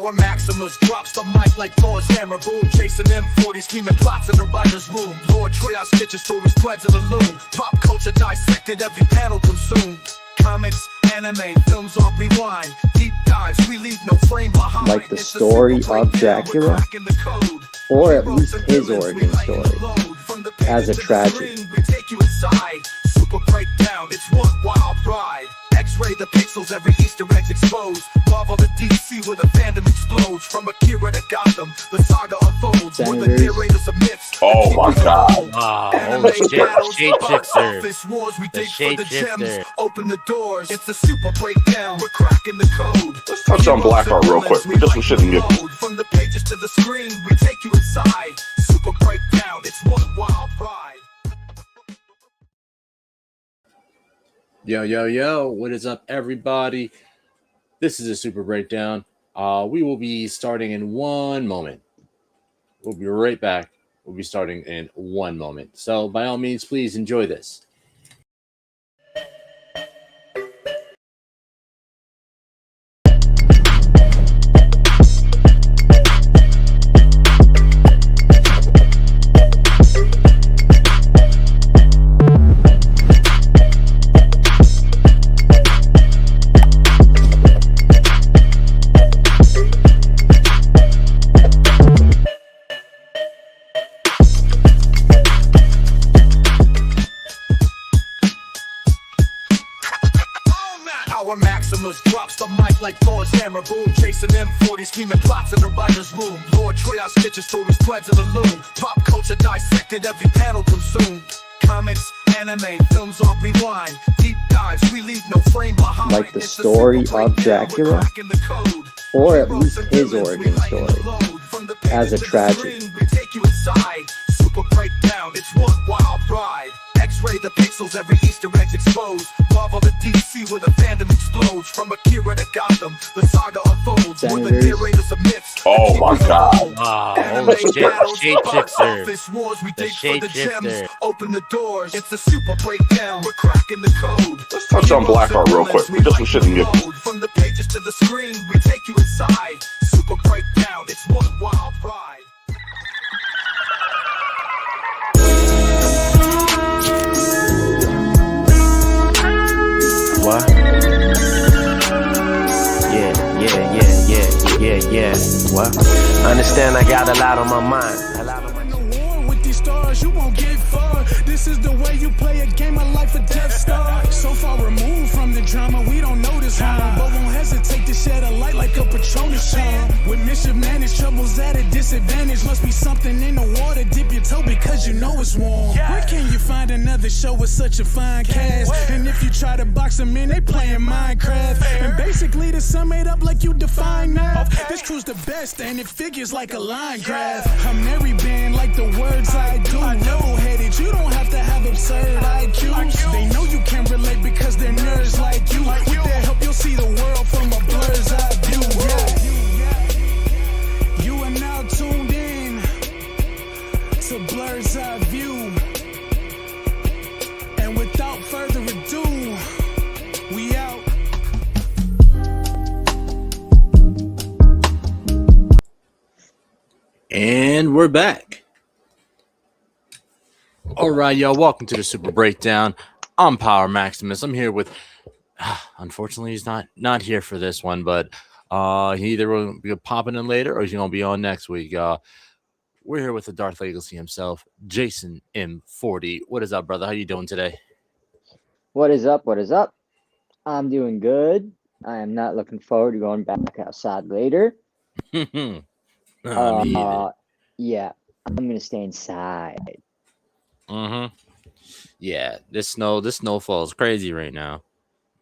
Our Maximus drops the mic like Thor's hammer, boom. Chasing M40, scheming plots in the writer's room. Lord Triage stitches through his threads of the loom. Pop culture dissected, every panel consumed. Comics, anime, films on rewind. Deep dives, we leave no frame behind. Like the story of Dracula, or at least his origin story, as a tragedy. We take you inside. Super breakdown, it's one wild ride. X-ray the pixels, every Easter egg exposed. Marvel the DC where the fandom explodes. From Akira to Gotham, the saga unfolds. Where the narrators of myths. Oh my god. Wow, holy shit, shapeshifter. The shapeshifter. Open the doors, it's a super breakdown. We're cracking the code. Let's touch on Blackheart real quick. Just some shit and get. From the pages to the screen, we take you inside. Super breakdown, it's one wild ride. Yo, what is up, everybody? This is a super breakdown. We will be starting in 1 moment. We'll be right back. We'll be starting in 1 moment. So by all means, please enjoy this. Our Maximus drops the mic like Thor's hammer, boom. Chasing M40, scheming plots in the writer's room. Lord Triage stitches through his threads of the loom. Pop culture dissected, every panel consumed. Comics, anime, films on rewind. Deep dives, we leave no frame behind. Like the story of Dracula, or at least his origin story, as a tragedy. We take you inside. Super breakdown, it's one wild ride. X-ray the pixels, every Easter egg exposed. Marvel the DC where the fandom explodes. From Akira to Gotham, the saga unfolds. Where the narrators of myths. Oh my god. Wow, holy shit, shapeshifter. We The dig for the gems, shapeshifter. open the doors. It's a super breakdown, we're cracking the code. Let's touch on Blackheart real quick. Just some shit and get. From the pages to the screen, we take you inside. Super breakdown, it's one wild ride. What? Yeah. What? Understand I got a lot on my mind. With these stars, you won't get far. This is the way you play a game of life or death star. So far removed from the drama, we don't know this harm, but won't hesitate to shed a light like a Patronus charm. With mischief managed, troubles at a disadvantage. Must be something in the water, dip your toe because you know it's warm. Where can you find another show with such a fine cast? And if you try to box them in, they playing Minecraft. And basically the sum made up like you define math. This crew's the best and it figures like a line graph. I'm Mary band like the words I do. Level-headed, you don't have to have absurd IQs. They know you can relate because they're nerds like you. With their help, you'll see the world from a blur's eye view. Yeah. You are now tuned in to Blur's Eye View. And without further ado, we out. And we're back. All right, y'all. Welcome to the Super Breakdown. I'm Power Maximus. I'm here with. Unfortunately, he's not here for this one, but he either will be popping in later or he's gonna be on next week. We're here with the Darth Legacy himself, Jason M40. What is up, brother? How you doing today? What is up? What is up? I'm doing good. I am not looking forward to going back outside later. Me either. Yeah, I'm gonna stay inside. Yeah, this snowfall is crazy right now.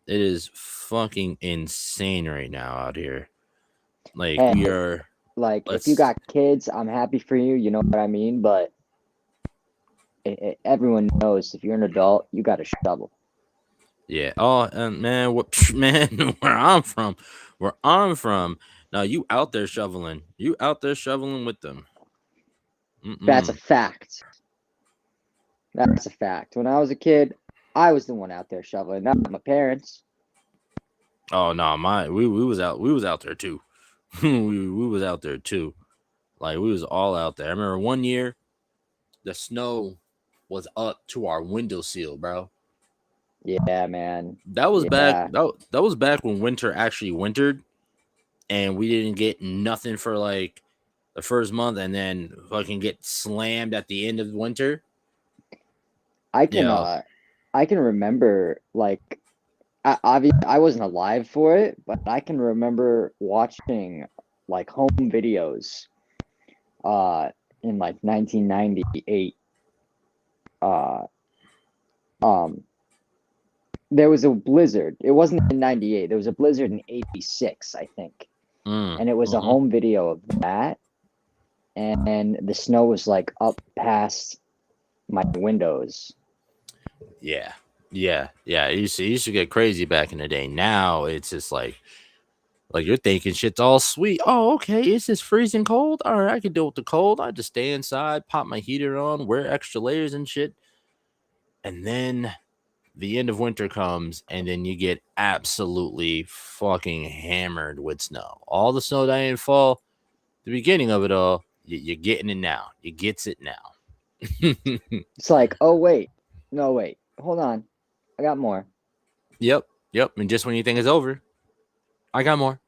It is fucking insane right now out here. Like Hey, we are. if you got kids, I'm happy for you. You know what I mean? But everyone knows if you're an adult, you got to shovel. Yeah. Oh, and man, where I'm from. Now you out there shoveling. You out there shoveling with them. That's a fact. That's a fact. When I was a kid, I was the one out there shoveling, not my parents. Oh no, we was out there too. we was out there too. Like we was all out there. I remember one year the snow was up to our window sill, bro. Yeah, man. That was back Yeah. that was back when winter actually wintered and we didn't get nothing for like the first month and then fucking get slammed at the end of winter. I can Yeah. I can remember like I wasn't alive for it, but I can remember watching like home videos in like 1998. Uh um there was a blizzard. It wasn't in 98. There was a blizzard in 86, I think. And it was a home video of that. And the snow was like up past my windows. Yeah. It used to get crazy back in the day. Now it's just like you're thinking shit's all sweet. Oh, okay. It's just freezing cold. All right, I can deal with the cold. I just stay inside, pop my heater on, wear extra layers and shit. And then the end of winter comes, and then you get absolutely fucking hammered with snow. All the snow that didn't fall, the beginning of it all, you're getting it now. You gets it now. It's like, oh wait, no wait, hold on, I got more. Yep. And just when you think it's over, I got more.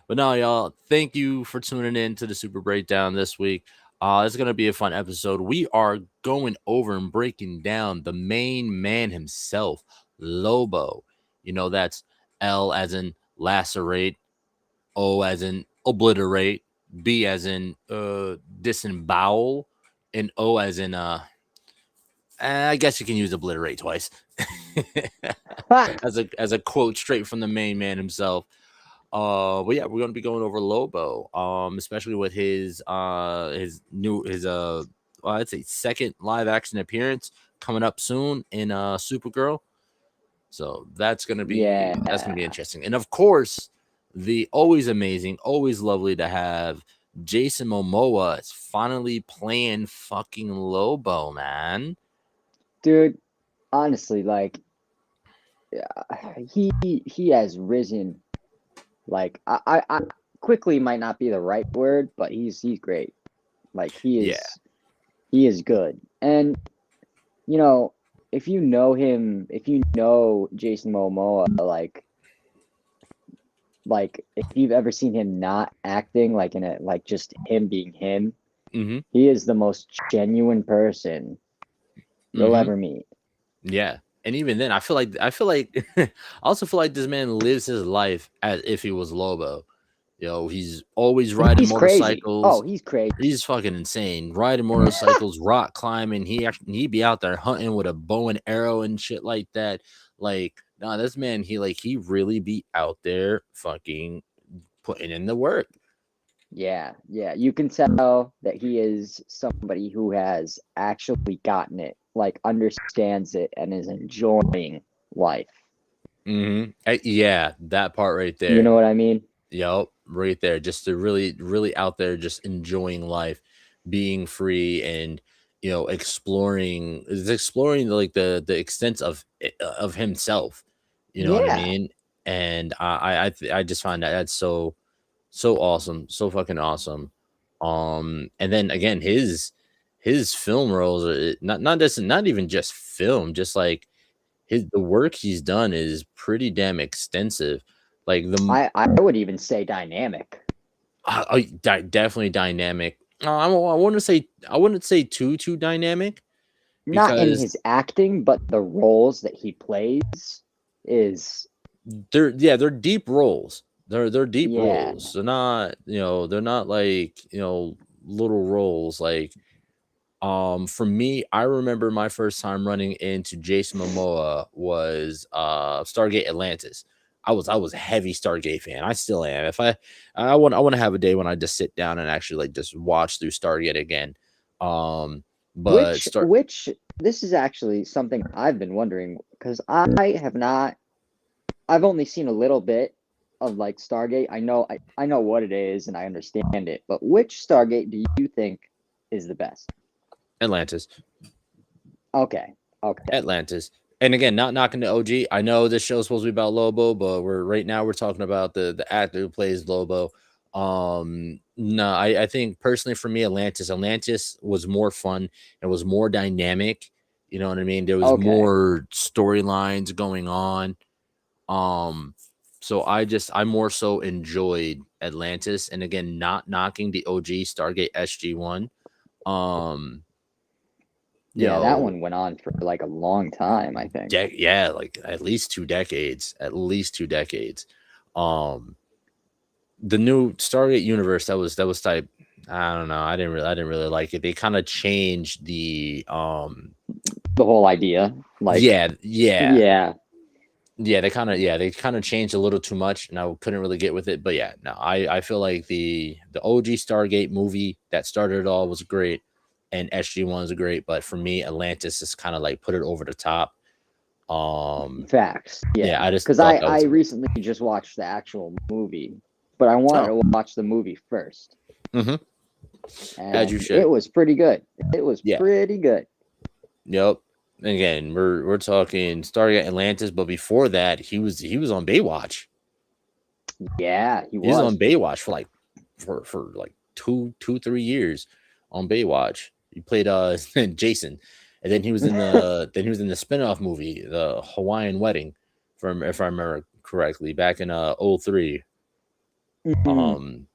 But no, y'all, thank you for tuning in to the Super Breakdown this week. It's going to be a fun episode. We are going over and breaking down the main man himself, Lobo. You know, that's L as in lacerate, O as in obliterate, B as in disembowel, and O as in I guess you can use obliterate twice. as a quote straight from the main man himself. But yeah, we're gonna be going over Lobo, especially with his I'd say second live action appearance coming up soon in Supergirl. So that's gonna be interesting. And of course, the always amazing, always lovely to have Jason Momoa is finally playing fucking Lobo, man. Dude, honestly, like he has risen. Like I quickly might not be the right word, but he's great. Like he is good. And you know, if you know him, if you know Jason Momoa, like if you've ever seen him not acting like in a like just him being him, he is the most genuine person you'll ever meet. Yeah. And even then, I feel like I also feel like this man lives his life as if he was Lobo. You know, he's always riding motorcycles. Crazy. Oh, he's crazy. He's fucking insane. Riding motorcycles, rock climbing. He'd be out there hunting with a bow and arrow and shit like that. Like, nah, this man, he really be out there fucking putting in the work. Yeah. You can tell that he is somebody who has actually gotten it, like understands it and is enjoying life. Yeah, that part right there. You know what I mean? Yep, right there. Just to really out there, just enjoying life, being free, and exploring like the extent of himself. You know what I mean? And I just find that's so awesome, so fucking awesome. And then again, his film roles are not even just film, just like the work he's done is pretty damn extensive. Like I would even say dynamic. Definitely dynamic. I wouldn't say too dynamic. Not in his acting, but the roles that he plays they're deep roles. They're deep roles. They're not like little roles. Like for me, I remember my first time running into Jason Momoa was Stargate Atlantis. I was a heavy Stargate fan. I still am. If I want to have a day when I just sit down and actually like just watch through Stargate again. But which this is actually something I've been wondering because I've only seen a little bit of like Stargate. I know what it is and I understand it, but which Stargate do you think is the best? Atlantis. Okay. Atlantis. And again, not knocking the OG. I know this show is supposed to be about Lobo, but we're talking about the actor who plays Lobo. No, I think personally for me, Atlantis was more fun. It was more dynamic. You know what I mean? There was Okay. more storylines going on. So I more so enjoyed Atlantis, and again, not knocking the OG Stargate SG-1. You Yeah, that know, one went on for like a long time, I think. yeah, like at least 2 decades. At least 2 decades. The new Stargate universe that was type. I don't know. I didn't really like it. They kind of changed the The whole idea, like, yeah. yeah, They kind of changed a little too much, and I couldn't really get with it. But yeah, no, I feel like the OG Stargate movie that started it all was great, and SG-1 is great. But for me, Atlantis is kind of like put it over the top. facts. Yeah, I just because thought that I was great. recently just watched the actual movie, but I wanted to watch the movie first. Mhm. And As you should. it was pretty good. It was Yeah. pretty good. Yep. Again, we're talking Stargate Atlantis, but before that, he was on Baywatch. Yeah, he He was on was. Baywatch for like 3 years on Baywatch. He played Jason, and then he was in the spin-off movie, the Hawaiian Wedding, from if I remember correctly, back in 03. Mhm.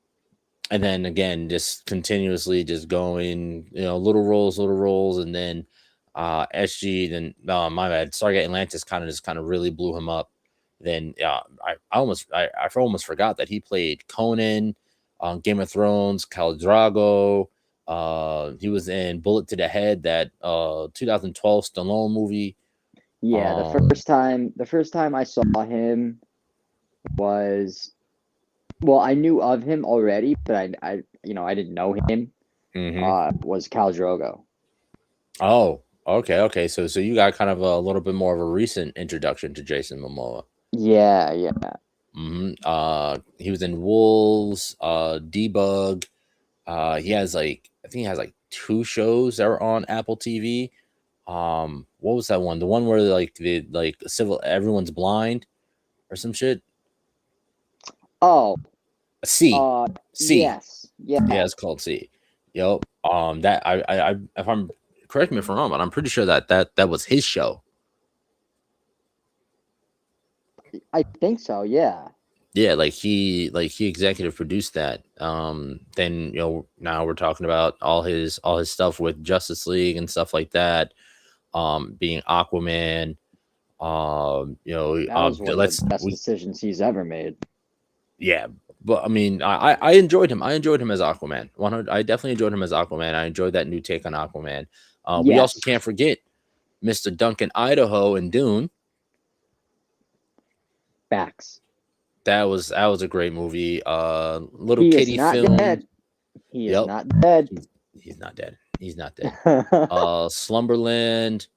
And then again, just continuously just going, little roles, and then SG, then my bad, Stargate Atlantis kind of really blew him up. Then I almost forgot that he played Conan on Game of Thrones, Khal Drago. He was in Bullet to the Head, that 2012 Stallone movie. Yeah, the first time I saw him was, well, I knew of him already, but I didn't know him. Was Khal Drogo. Oh, okay. So you got kind of a little bit more of a recent introduction to Jason Momoa. Yeah. He was in Wolves, Debug. I think he has like 2 shows that are on Apple TV. What was that one? The one where everyone's blind or some shit. Oh, C. yes. Yeah, it's called C. Yep. That I if I'm correct me if I'm wrong, but I'm pretty sure that was his show. I think so, yeah. Yeah, like he executive produced that. Then now we're talking about all his stuff with Justice League and stuff like that. Being Aquaman. That was one of the best decisions he's ever made. Yeah, but I mean, I enjoyed him. I enjoyed him as Aquaman. I definitely enjoyed him as Aquaman. I enjoyed that new take on Aquaman. We also can't forget Mr. Duncan Idaho in Dune. Facts. That was a great movie. Little He is kitty not film. dead. He is not dead. He's not dead. He's not dead. Slumberland.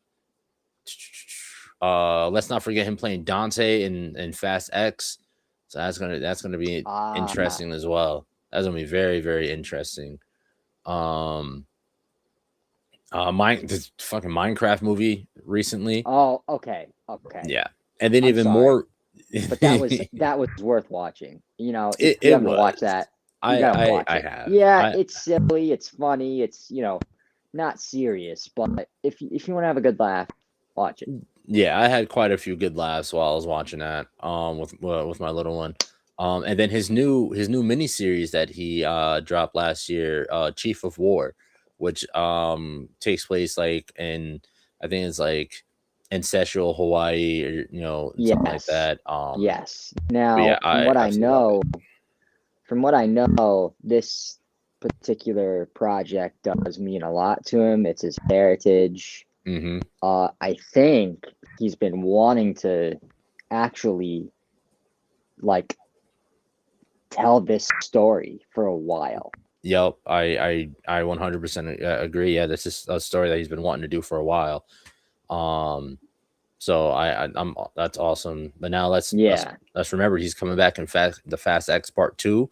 Let's not forget him playing Dante in Fast X. So that's gonna be interesting as well. That's gonna be very, very interesting. This fucking Minecraft movie recently. Oh, okay. Yeah, and then even sorry, more. But that was worth watching. If It you haven't was. watched that, you gotta watch it. have. Yeah, it's silly, it's funny, it's not serious, but if you want to have a good laugh, watch it. Yeah, I had quite a few good laughs while I was watching that. With my little one. And then his new miniseries that he dropped last year, Chief of War, which takes place like in, I think it's like ancestral Hawaii, or something like that. Yes. Now, yeah, from what I know, this particular project does mean a lot to him. It's his heritage. Mm-hmm. I think he's been wanting to actually tell this story for a while. Yep, I 100% agree. Yeah, this is a story that he's been wanting to do for a while. So I'm that's awesome. But now let's remember he's coming back in the Fast X Part 2,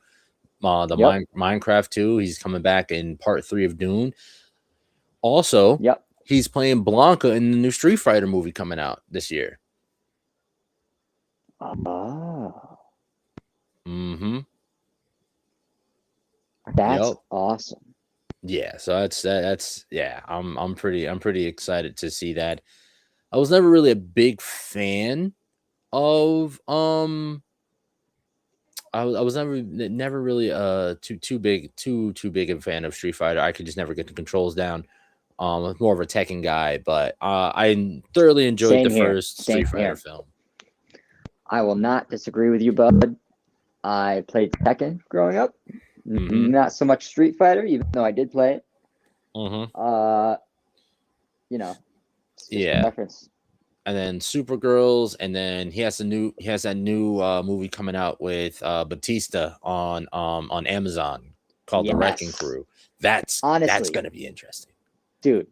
Minecraft 2. He's coming back in Part 3 of Dune. Also, He's playing Blanca in the new Street Fighter movie coming out this year. Oh, Mm-hmm. that's Yep. awesome. Yeah. So that's yeah. I'm pretty excited to see that. I was never really a big fan of I was never really too big a fan of Street Fighter. I could just never get the controls down. I was more of a Tekken guy, but I thoroughly enjoyed Same the here. first Same Street Fighter here. film. I will not disagree with you, bud. I played Tekken growing up. Mhm. Not so much Street Fighter, even though I did play it. Mm-hmm. You know, it's just Yeah. preference. And then Supergirls, and then he has that new movie coming out with Batista on Amazon called The Wrecking Yes. Crew. That's Honestly. gonna be interesting. Dude,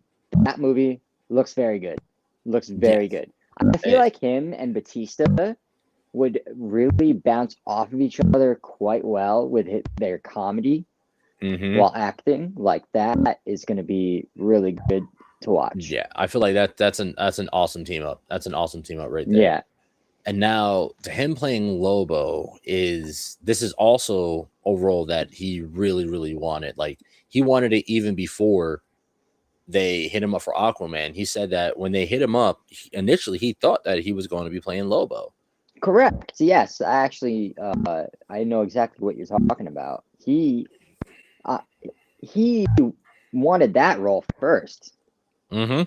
that movie looks very good. Looks very good. I feel like him and Batista would really bounce off of each other quite well with their comedy Mhm. while acting. Like that is going to be really good to watch. Yeah, I feel like that's an awesome team up. That's an awesome team up right there. Yeah. And now to him playing Lobo this is also a role that he really wanted. Like he wanted it even before they hit him up for Aquaman. He said that when they hit him up, initially he thought that he was going to be playing Lobo. Correct. Yes, actually, I know exactly what you're talking about. He wanted that role first. Mm-hmm.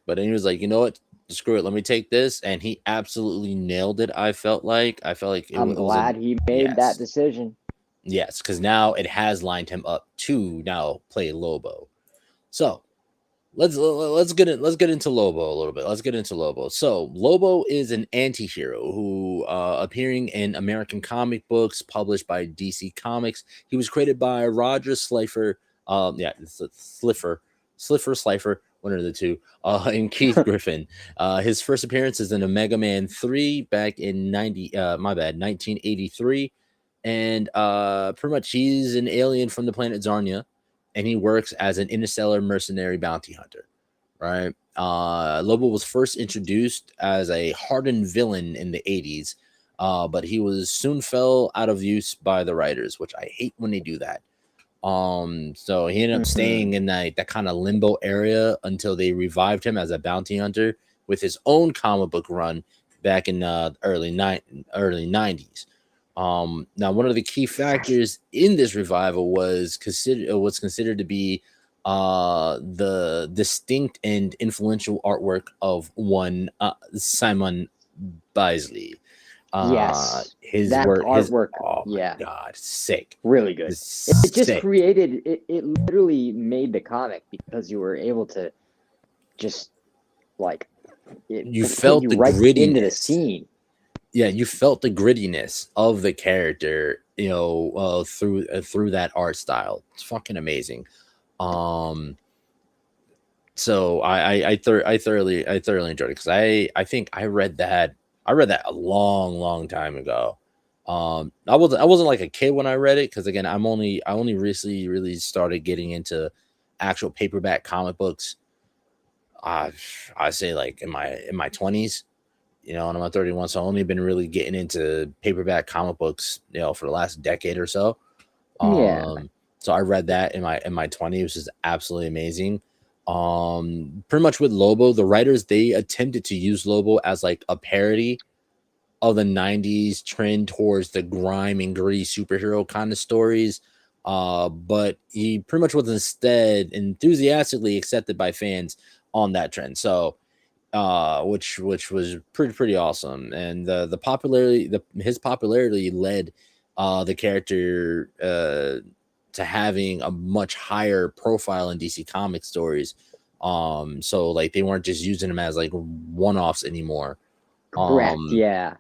But then he was like, you know what? Screw it. Let me take this, and he absolutely nailed it. I felt like I'm glad he made that decision. Yes, because now it has lined him up to now play Lobo. So let's get into Lobo a little bit. Let's get into Lobo. So Lobo is an anti-hero who appearing in American comic books published by DC Comics. He was created by Roger Slifer. Slifer, one of the two, and Keith Griffin. His first appearance is in Omega Man 3 back in 1983. And pretty much he's an alien from the planet Czarnia, and he works as an interstellar mercenary bounty hunter, right? Lobo was first introduced as a hardened villain in the 80s, but he was soon fell out of use by the writers, which I hate when they do that. So he ended up staying in that kind of limbo area until they revived him as a bounty hunter with his own comic book run back in the early 90s. Now one of the key factors in this revival was considered to be the distinct and influential artwork of one Simon Bisley. Yes, his that work, artwork, oh my yeah, god, sick, really good. It's It just sick. created it literally made the comic because you were able to just like You put felt you the right into the grittiness. scene. Yeah, you felt the grittiness of the character, through that art style. It's fucking amazing. So I thoroughly enjoyed it because I think I read that a long time ago. I wasn't like a kid when I read it because again I only recently really started getting into actual paperback comic books. I say like in my 20s, and I'm at 31, so I've only been really getting into paperback comic books, for the last decade or so. Yeah. So I read that in my 20s, which is absolutely amazing. Pretty much with Lobo, the writers they attempted to use Lobo as like a parody of the 90s trend towards the grime and gritty superhero kind of stories. But he pretty much was instead enthusiastically accepted by fans on that trend. So which was pretty awesome. And his popularity led the character to having a much higher profile in DC comic stories. So like they weren't just using him as like one-offs anymore. Correct. Yeah.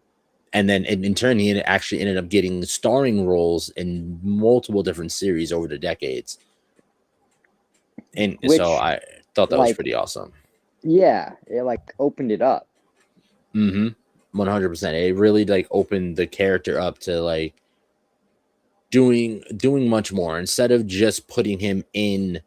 And then in turn, he actually ended up getting starring roles in multiple different series over the decades. And so I thought that was pretty awesome. Yeah, it like opened it up. 100%. It really like opened the character up to like doing much more instead of just putting him in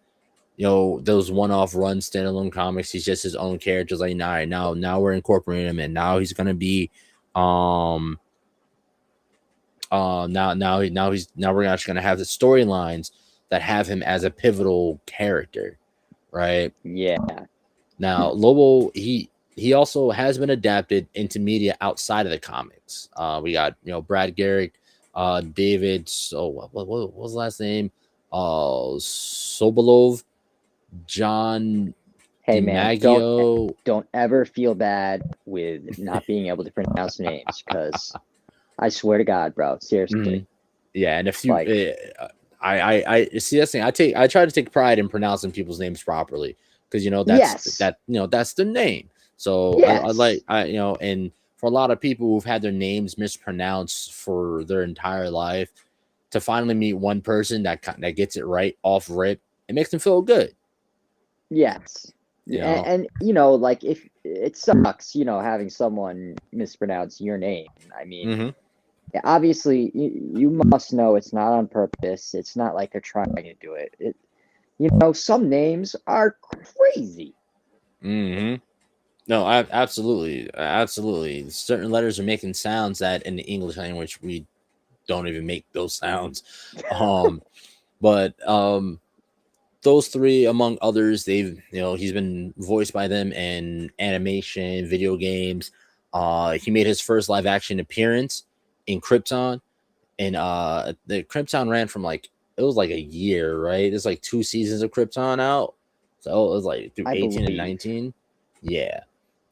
those one-off run standalone comics. He's just his own character. It's like, all right, now we're incorporating him, and now he's gonna be now we're actually gonna have the storylines that have him as a pivotal character, right? Yeah. Now Lobo, he also has been adapted into media outside of the comics. We got Brad Garrick, David. So what was the last name? Sobolov, John Hey man, DiMaggio. don't ever feel bad with not being able to pronounce names, because I swear to God, bro, seriously. Yeah, and if you, Like- I see this thing. I try to take pride in pronouncing people's names properly, because that's Yes. that's the name. So Yes. and for a lot of people who've had their names mispronounced for their entire life, to finally meet one person that gets it right off rip, it makes them feel good. Yes. You know? And like, if it sucks, having someone mispronounce your name. I mean, obviously, you must know it's not on purpose. It's not like they're trying to do it. Some names are crazy. No, absolutely. Certain letters are making sounds that in the English language we don't even make those sounds. But those three, among others, he's been voiced by them in animation, video games. He made his first live action appearance in Krypton, and the Krypton ran from it was like a year, right? There's like 2 seasons of Krypton out, so it was like through 18 and 19. Yeah,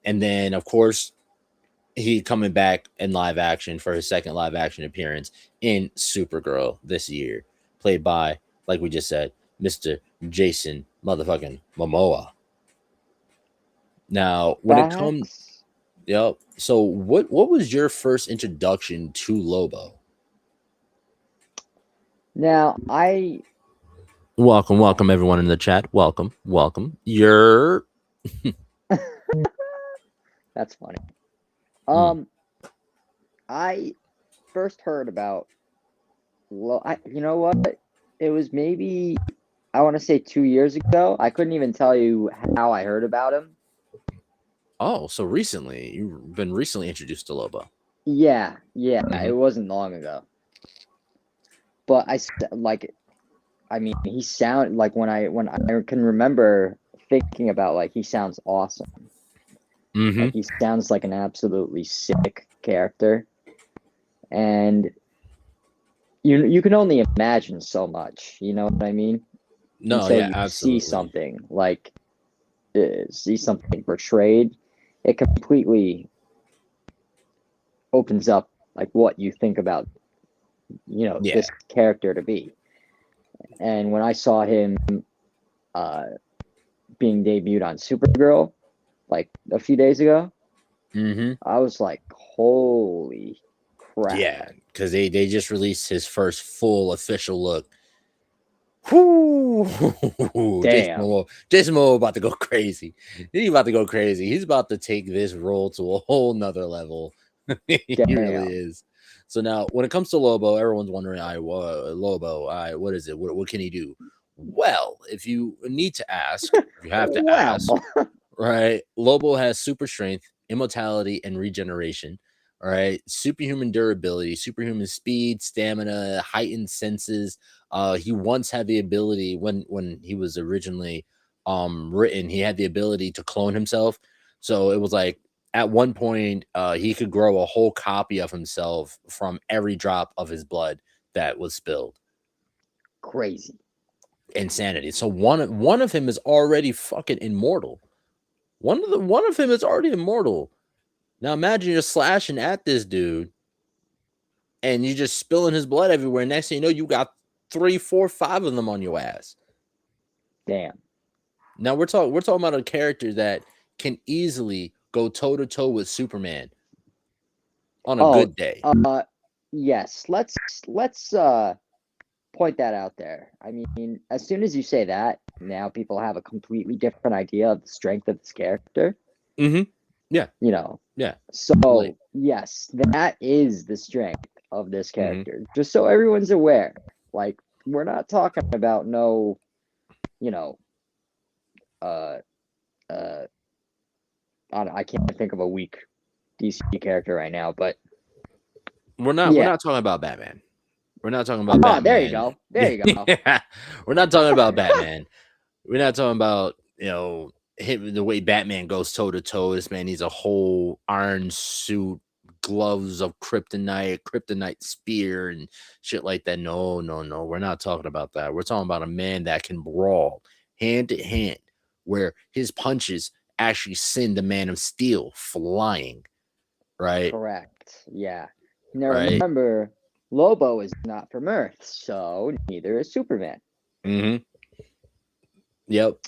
and then of course he coming back in live action for his second live action appearance in Supergirl this year, played by, like we just said, Mr. Jason motherfucking Momoa. Now, when it comes, yep. So, what was your first introduction to Lobo? Now, welcome everyone in the chat. Welcome. You're that's funny. I first heard about, you know what? It was maybe, I want to say 2 years ago. I couldn't even tell you how I heard about him. Oh, so recently you've been recently introduced to Lobo. Yeah, it wasn't long ago. But he sound like, when I can remember thinking about, he sounds awesome. Like, he sounds like an absolutely sick character, and you can only imagine so much. You know what I mean? No, until yeah, you absolutely. see something portrayed, it completely opens up what you think about this character to be. And when I saw him being debuted on Supergirl a few days ago, I was like, holy crap. Yeah, because they just released his first full official look. Whoo! Damn. Jason Momoa about to go crazy. He's about to go crazy. He's about to take this role to a whole nother level. He really is. So now, when it comes to Lobo, everyone's wondering, Lobo, what is it? What can he do? Well, if you need to ask, you have to ask, right? Lobo has super strength, immortality, and regeneration. All right, superhuman durability, superhuman speed, stamina, heightened senses. He once had the ability, when he was originally written, he had the ability to clone himself. So it was like, at one point, he could grow a whole copy of himself from every drop of his blood that was spilled. Crazy. Insanity. So one of him is already fucking immortal. One of him is already immortal. Now imagine you're slashing at this dude and you're just spilling his blood everywhere. Next thing you know, you got 3, 4, 5 of them on your ass. Damn. Now we're talking about a character that can easily go toe to toe with Superman on a good day. Yes. Let's point that out there. I mean, as soon as you say that, now people have a completely different idea of the strength of this character. Yeah. Yeah. So yes, that is the strength of this character. Just so everyone's aware. We're not talking about no, I can't think of a weak DC character right now, but We're yeah. not talking about Batman. We're not talking about Batman. There you go. There you go. Yeah. We're not talking about Batman. We're not talking about, him, the way Batman goes toe to toe. This man needs a whole iron suit, gloves of kryptonite spear, and shit like that. No. We're not talking about that. We're talking about a man that can brawl hand to hand, where his punches actually send the Man of Steel flying. Right? Correct. Yeah. Now Right. remember, Lobo is not from Earth, so neither is Superman. Mm-hmm. Yep.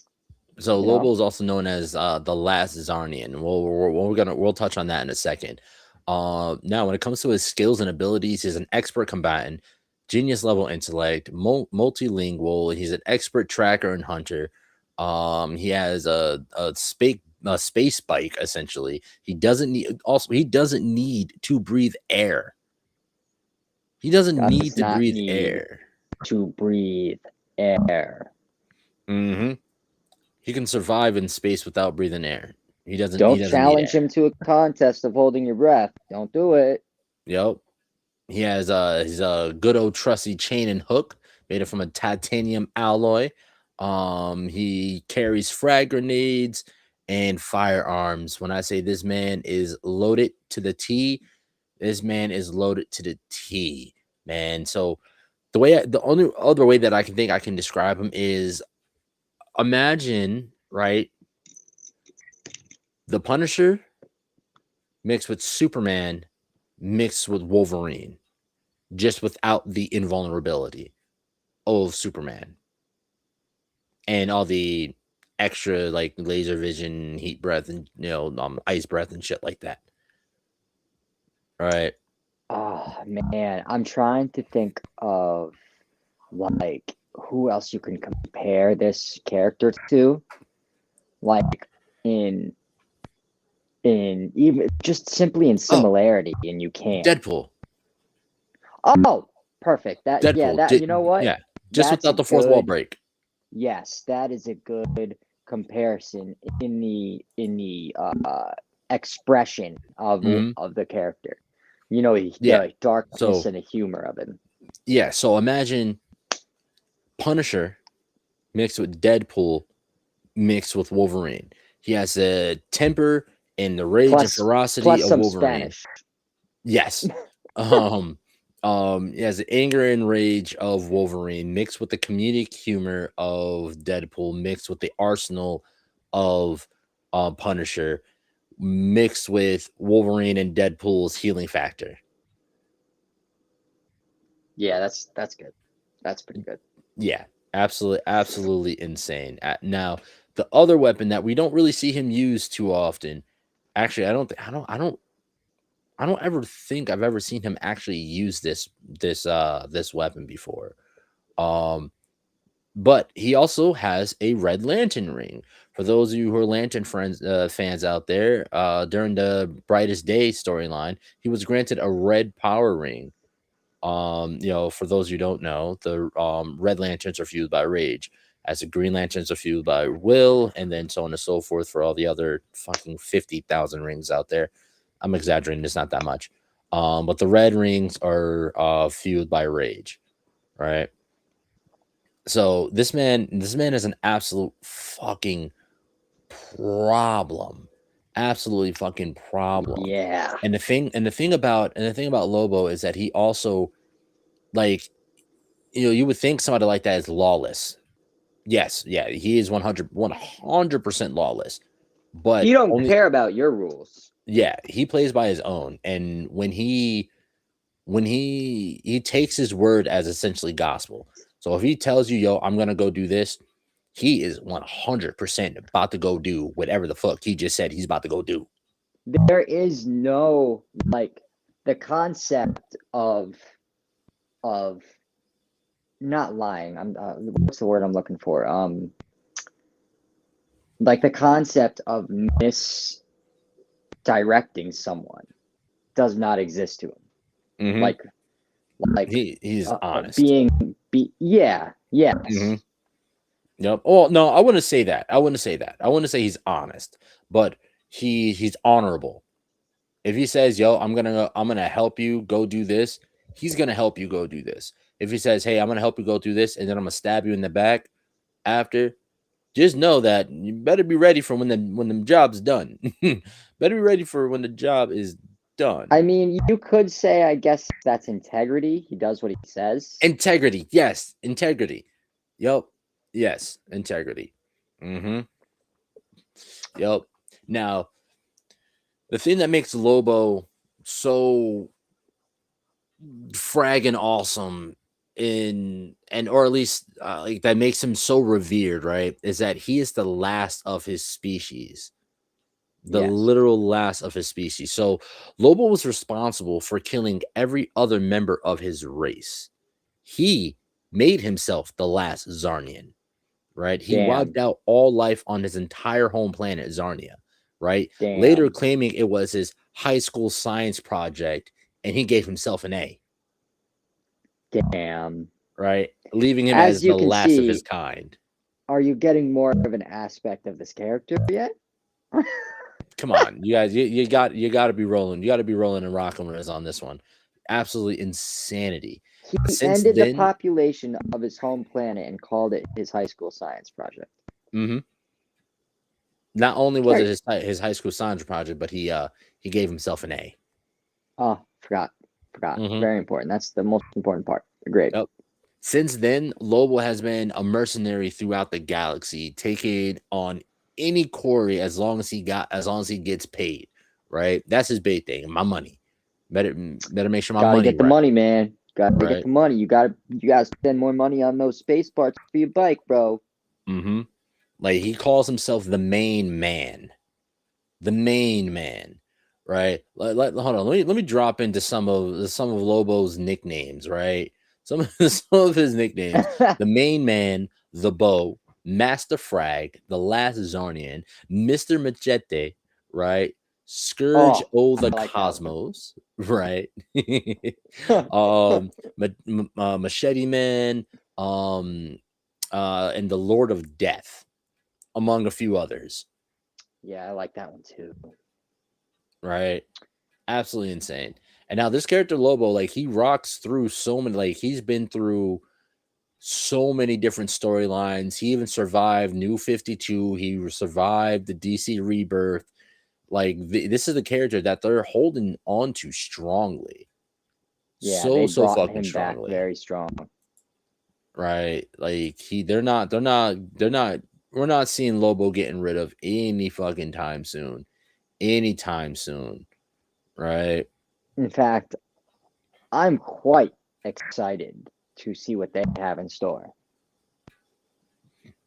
So You Lobo know? is also known as the last Czarnian. We'll touch on that in a second. Now, when it comes to his skills and abilities, he's an expert combatant, genius level intellect, multilingual. He's an expert tracker and hunter. He has a space bike essentially. He doesn't need to breathe air. He doesn't Does need to not breathe need air. to breathe air. Mm-hmm. He can survive in space without breathing air. He doesn't. Don't He doesn't challenge need air. him to a contest of holding your breath. Don't do it. Yep. He has his good old trusty chain and hook made from a titanium alloy. He carries frag grenades and firearms. When I say this man is loaded to the T, this man is loaded to the T, man. So the only other way that I can describe him is, imagine, right, the Punisher mixed with Superman mixed with Wolverine, just without the invulnerability of Superman and all the extra like laser vision, heat breath, and ice breath and shit like that. All right. Oh man, I'm trying to think of like who else you can compare this character to, like in even just simply in similarity, and you can't. Deadpool. Oh, perfect. Deadpool. You know what? Yeah, just That's without a the fourth wall good- break. Yes, that is a good comparison in the expression of the character. The darkness So- and the humor of him. Yeah, so imagine Punisher mixed with Deadpool mixed with Wolverine. He has the temper and the rage and ferocity Plus of some Wolverine. Spanish. Yes. He has the anger and rage of Wolverine mixed with the comedic humor of Deadpool mixed with the arsenal of Punisher mixed with Wolverine and Deadpool's healing factor. Yeah, that's good. That's pretty good. Yeah, absolutely insane. Now, the other weapon that we don't really see him use too often, actually, I don't ever think I've ever seen him actually use this weapon before. But he also has a Red Lantern ring. For those of you who are Lantern fans out there, during the Brightest Day storyline, he was granted a red power ring. For those who don't know, the Red Lanterns are fueled by rage, as the Green Lanterns are fueled by will, and then so on and so forth for all the other fucking 50,000 rings out there. I'm exaggerating, it's not that much. But the red rings are fueled by rage, right? So this man is an absolute fucking problem. Absolutely fucking problem. Yeah. And the thing about Lobo is that he also, like, you would think somebody like that is lawless. Yes, yeah, he is 100% lawless. But You don't care about your rules. Yeah, he plays by his own, and when he takes his word as essentially gospel. So if he tells you, "Yo, I'm gonna go do this," he is 100% about to go do whatever the fuck he just said he's about to go do. There is no the concept of not lying. What's the word I'm looking for? The concept of misdirecting someone does not exist to him. He's honest. Yes. Mhm. Yep. Oh no, I wouldn't say that. I wouldn't say that. I wouldn't say he's honest, but he's honorable. If he says, "Yo, I'm gonna help you go do this," he's gonna help you go do this. If he says, "Hey, I'm gonna help you go do this," and then I'm gonna stab you in the back after, just know that you better be ready for when the job's done. Better be ready for when the job is done. I mean, you could say, I guess that's integrity. He does what he says. Integrity, yes, integrity. Yep, yes, integrity. Mm-hmm. Yep. Now, the thing that makes Lobo so fragging awesome or at least like that makes him so revered, right, is that he is the last of his species, the Yes. literal last of his species. So Lobo was responsible for killing every other member of his race. He made himself the last Czarnian, right? He wiped Damn. out all life on his entire home planet, Zarnia, right? Later Damn. claiming it was his high school science project, and he gave himself an A, Damn. right? Leaving him As as you the can last of his see, kind. are you getting more of an aspect of this character yet? Come on, you guys, you got to be rolling. You got to be rolling and rocking with us on this one. Absolutely insanity. He Since ended the then, population of his home planet and called it his high school science project. mhm, not only was it Right. his high school science project, but he gave himself an A. Oh, forgot. Mhm. Very important. That's the most important part. Great. Yep. Since then, Lobo has been a mercenary throughout the galaxy, taking on any quarry as long as he gets paid. Right, that's his big thing. My money. Better make sure my Gotta money get the right. money, man. Gotta get Right. the money. You gotta spend more money on those space parts for your bike, bro. Mm-hmm. Like he calls himself the main man. The main man. Right. Hold on. Let me drop into some of Lobo's nicknames. Right. Some of his nicknames: the main man, the bow, Master Frag, the last Zarnian, Mister Machete. Right. Scourge Oh, O I the like that one. Cosmos. Right. Machete Man. Um. And the Lord of Death, among a few others. Yeah, I like that one too. Right. Absolutely insane. And now this character Lobo, like he rocks through so many, like he's been through so many different storylines. He even survived New 52. He survived the DC Rebirth. Like this is the character that they're holding on to strongly. Yeah, they So brought fucking him back strongly. very strong. Right. Like we're not seeing Lobo getting rid of any fucking time soon. Anytime soon. Right. In fact, I'm quite excited to see what they have in store.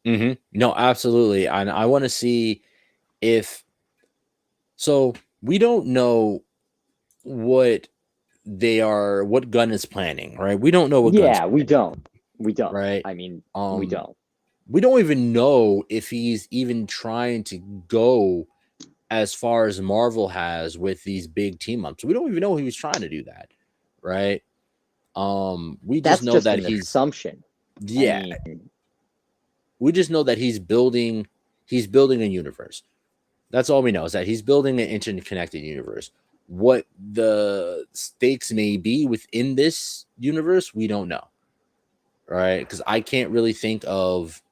Mm-hmm. No, absolutely. And I want to see if so we don't know what what Gunn is planning, right? We don't know what Gunn's Yeah, we planning, don't. We don't. right? I mean, we Um, don't. we don't even know if he's even trying to go as far as Marvel has with these big team ups. We don't even know he was trying to do that, right? We just That's know just that an assumption. I yeah, mean, we just know that he's building a universe. That's all we know, is that he's building an interconnected universe. What the stakes may be within this universe, we don't know. Right? Because I can't really think of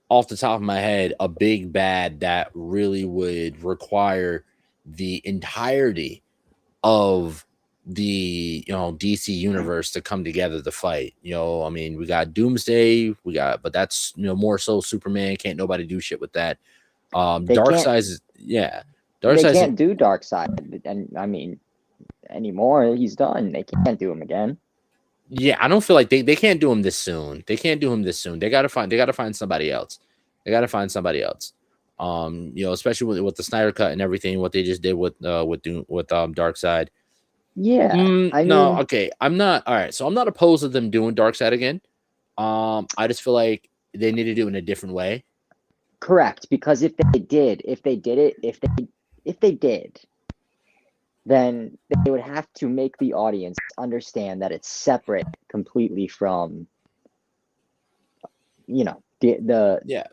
off the top of my head a big bad that really would require the entirety of the DC universe to come together to fight. I mean, we got Doomsday, but that's more so Superman. Can't nobody do shit with that. they can't. Darkseid is yeah. They Darkseid, can't do Darkseid, and I mean, anymore. He's done. They can't do him again. yeah. I don't feel like they can't do him this soon. They can't do him this soon. They gotta find somebody else. They gotta find somebody else. Especially with the Snyder cut and everything, what they just did with Darkseid. Yeah, I No, mean, okay. I'm not all right. So I'm not opposed to them doing Darkseid again. I just feel like they need to do it in a different way. correct. Because if they did, then they would have to make the audience understand that it's separate completely from the Yeah.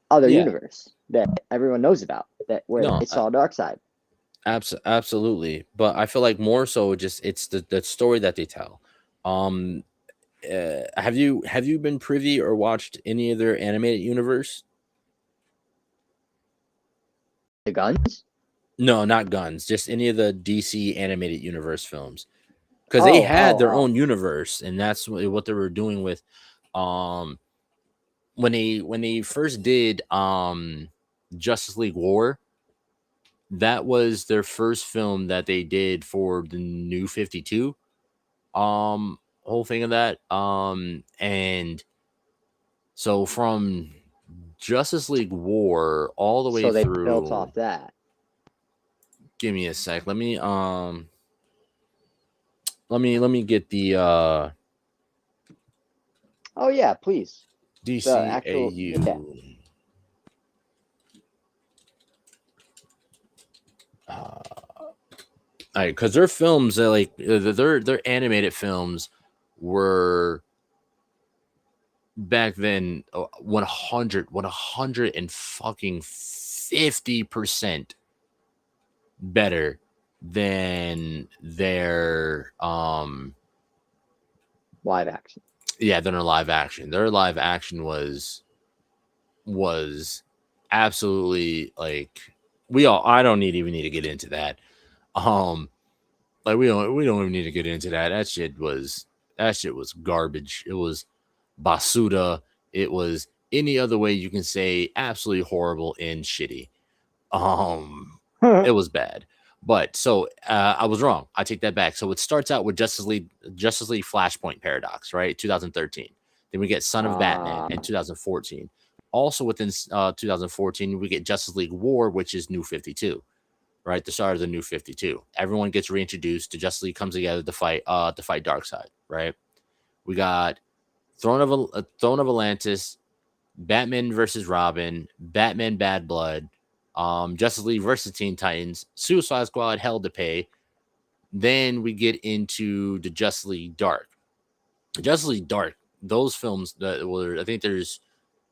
other Yeah. universe that everyone knows about, that where No, they saw dark side. absolutely. But I feel like more so just it's the story that they tell. Um, have you been privy or watched any of their animated universe? The guns. No, not Guns. Just any of the DC animated universe films, because they had their Oh. own universe, and that's what they were doing with, um, when they first did Justice League War. That was their first film that they did for the New 52. Whole thing of that. And so from Justice League War all the way So they through. built off that. Give me a sec. Let me get the Oh yeah, please. The actual DCAU. yeah. Because their films, their animated films were back then 100 and fucking 50% better than their Live action. than their live action. Their live action was absolutely like I don't even need to get into that. Like we don't even need to get into that. That shit was garbage. It was basura. It was any other way you can say absolutely horrible and shitty. It was bad. But so I was wrong. I take that back. So it starts out with Justice League Flashpoint Paradox, right? 2013. Then we get Son of Batman in 2014. Also within 2014, we get Justice League War, which is New 52, right? The start of the New 52. Everyone gets reintroduced. The Justice League comes together to fight Darkseid, right? We got Throne of Atlantis, Batman versus Robin, Batman Bad Blood, Justice League versus Teen Titans, Suicide Squad, Hell to Pay. Then we get into the Justice League Dark. Justice League Dark, those films I think there's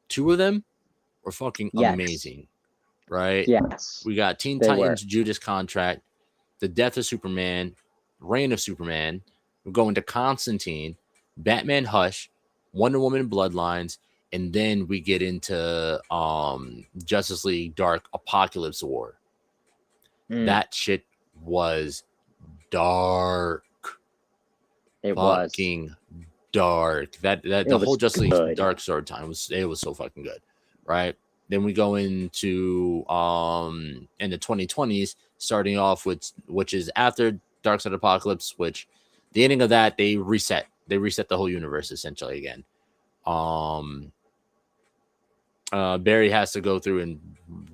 2 of them were fucking amazing, right? Yes. We got Teen Titans, Judas Contract, The Death of Superman, Reign of Superman. We're going to Constantine, Batman Hush, Wonder Woman Bloodlines, and then we get into Justice League Dark Apocalypse War. That shit was dark. It was fucking dark. The whole Justice League Dark Sword time was so fucking good, right? Then we go into in the 2020s, starting off with which is after Darkseid Apocalypse, which the ending of that they reset the whole universe essentially again. Barry has to go through and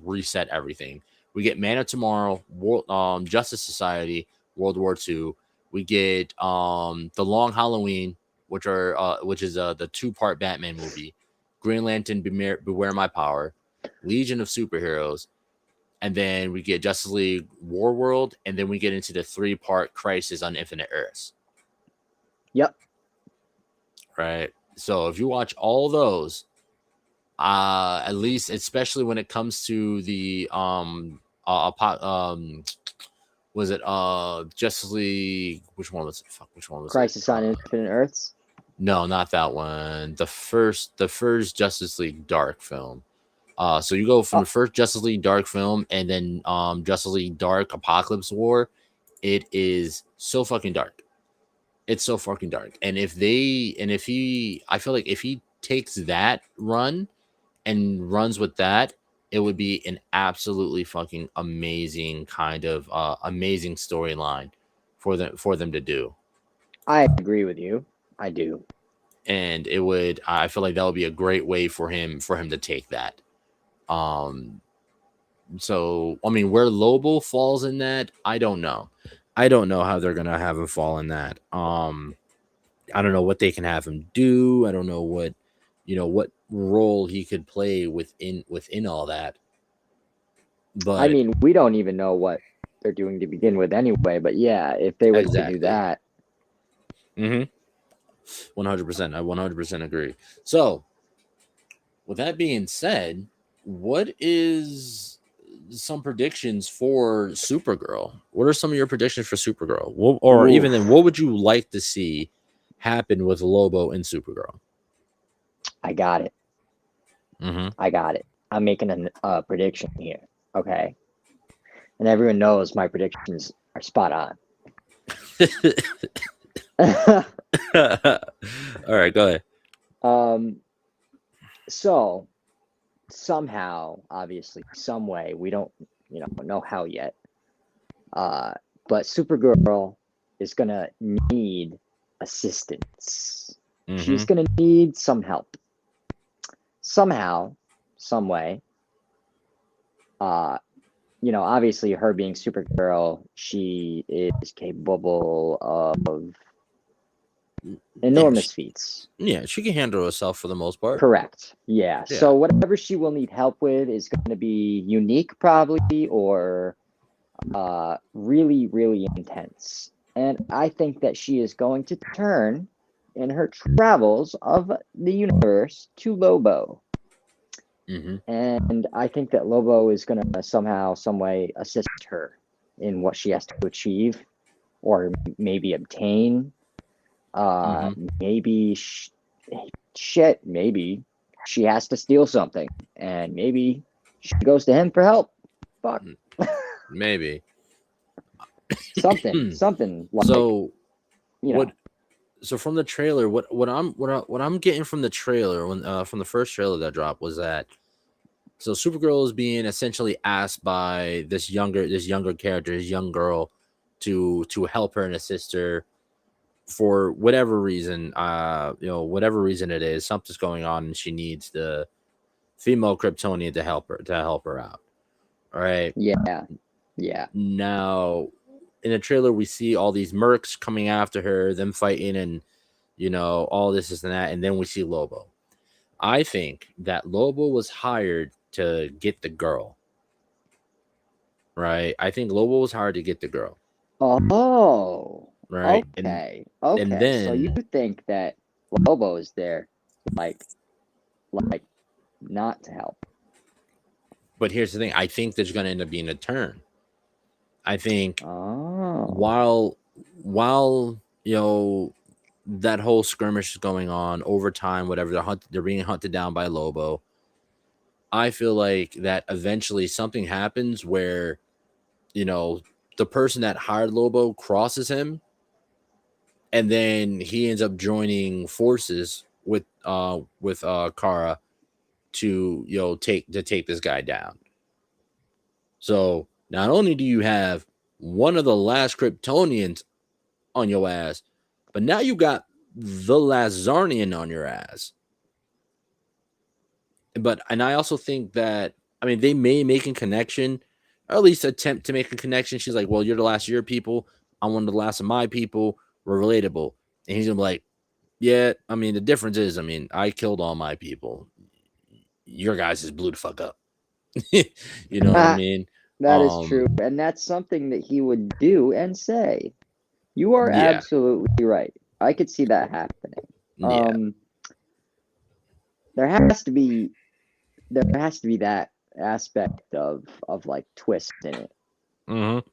reset everything. We get Man of Tomorrow, Justice Society, World War II. We get The Long Halloween, which is the 2-part Batman movie, Green Lantern, Beware My Power, Legion of Superheroes, and then we get Justice League War World, and then we get into the 3-part Crisis on Infinite Earths. Yep. Right. So if you watch all those, at least especially when it comes to the was it Justice League? Which one was it? Which one was Crisis on Infinite Earths? No, not that one. The first Justice League Dark film. So you go from the first Justice League Dark film and then Justice League Dark Apocalypse War. It is so fucking dark. It's so fucking dark. And I feel like if he takes that run and runs with that, it would be an absolutely fucking amazing kind of amazing storyline for them to do. I agree with you. I do. And I feel like that would be a great way for him to take that. So I mean, where Lobo falls in that, I don't know. I don't know how they're gonna have him fall in that. I don't know what they can have him do. I don't know what role he could play within all that. But I mean, we don't even know what they're doing to begin with anyway. But yeah, if they were to do that, 100%, I 100% agree. So with that being said, what is some predictions for Supergirl? What are some of your predictions for Supergirl? Or even then, what would you like to see happen with Lobo and Supergirl? I got it. Mm-hmm. I got it. I'm making a prediction here. Okay. And everyone knows my predictions are spot on. All right, go ahead. So somehow, obviously, some way, we don't, know how yet. But Supergirl is gonna need assistance. She's gonna need some help. Somehow, some way. Obviously, her being Supergirl, she is capable of enormous feats. Yeah, she can handle herself for the most part. Correct. Yeah. So whatever she will need help with is going to be unique, probably, or really, really intense. And I think that she is going to turn in her travels of the universe to Lobo. And I think that Lobo is going to somehow, some way assist her in what she has to achieve or maybe obtain. Maybe maybe she has to steal something and maybe she goes to him for help. Fuck. Maybe. something like, so so from the trailer, what I'm getting from the trailer, when from the first trailer that dropped, was that so Supergirl is being essentially asked by this younger character, this young girl, to help her and assist her for whatever reason. Whatever reason it is, something's going on and she needs the female Kryptonian to help her out. All right. Yeah. Now, in the trailer, we see all these mercs coming after her, them fighting, and all this and that, and then we see Lobo. I think that Lobo was hired to get the girl. Right? I think Lobo was hired to get the girl. Oh. Right. Okay. And then, so you think that Lobo is there, like not to help? But here's the thing: I think there's going to end up being a turn. I think while that whole skirmish is going on over time, whatever, they're being hunted down by Lobo. I feel like that eventually something happens where the person that hired Lobo crosses him, and then he ends up joining forces with Kara to take this guy down. So not only do you have one of the last Kryptonians on your ass, but now you got the last Czarnian on your ass. And I also think that, I mean, they may make a connection, or at least attempt to make a connection. She's like, well, you're the last of your people. I'm one of the last of my people. We're relatable. And he's gonna be like, yeah, I mean, the difference is, I mean, I killed all my people. Your guys just blew the fuck up. You know what I mean? That is true. And that's something that he would do and say. You are absolutely right. I could see that happening. There has to be that aspect of like twist in it. Don't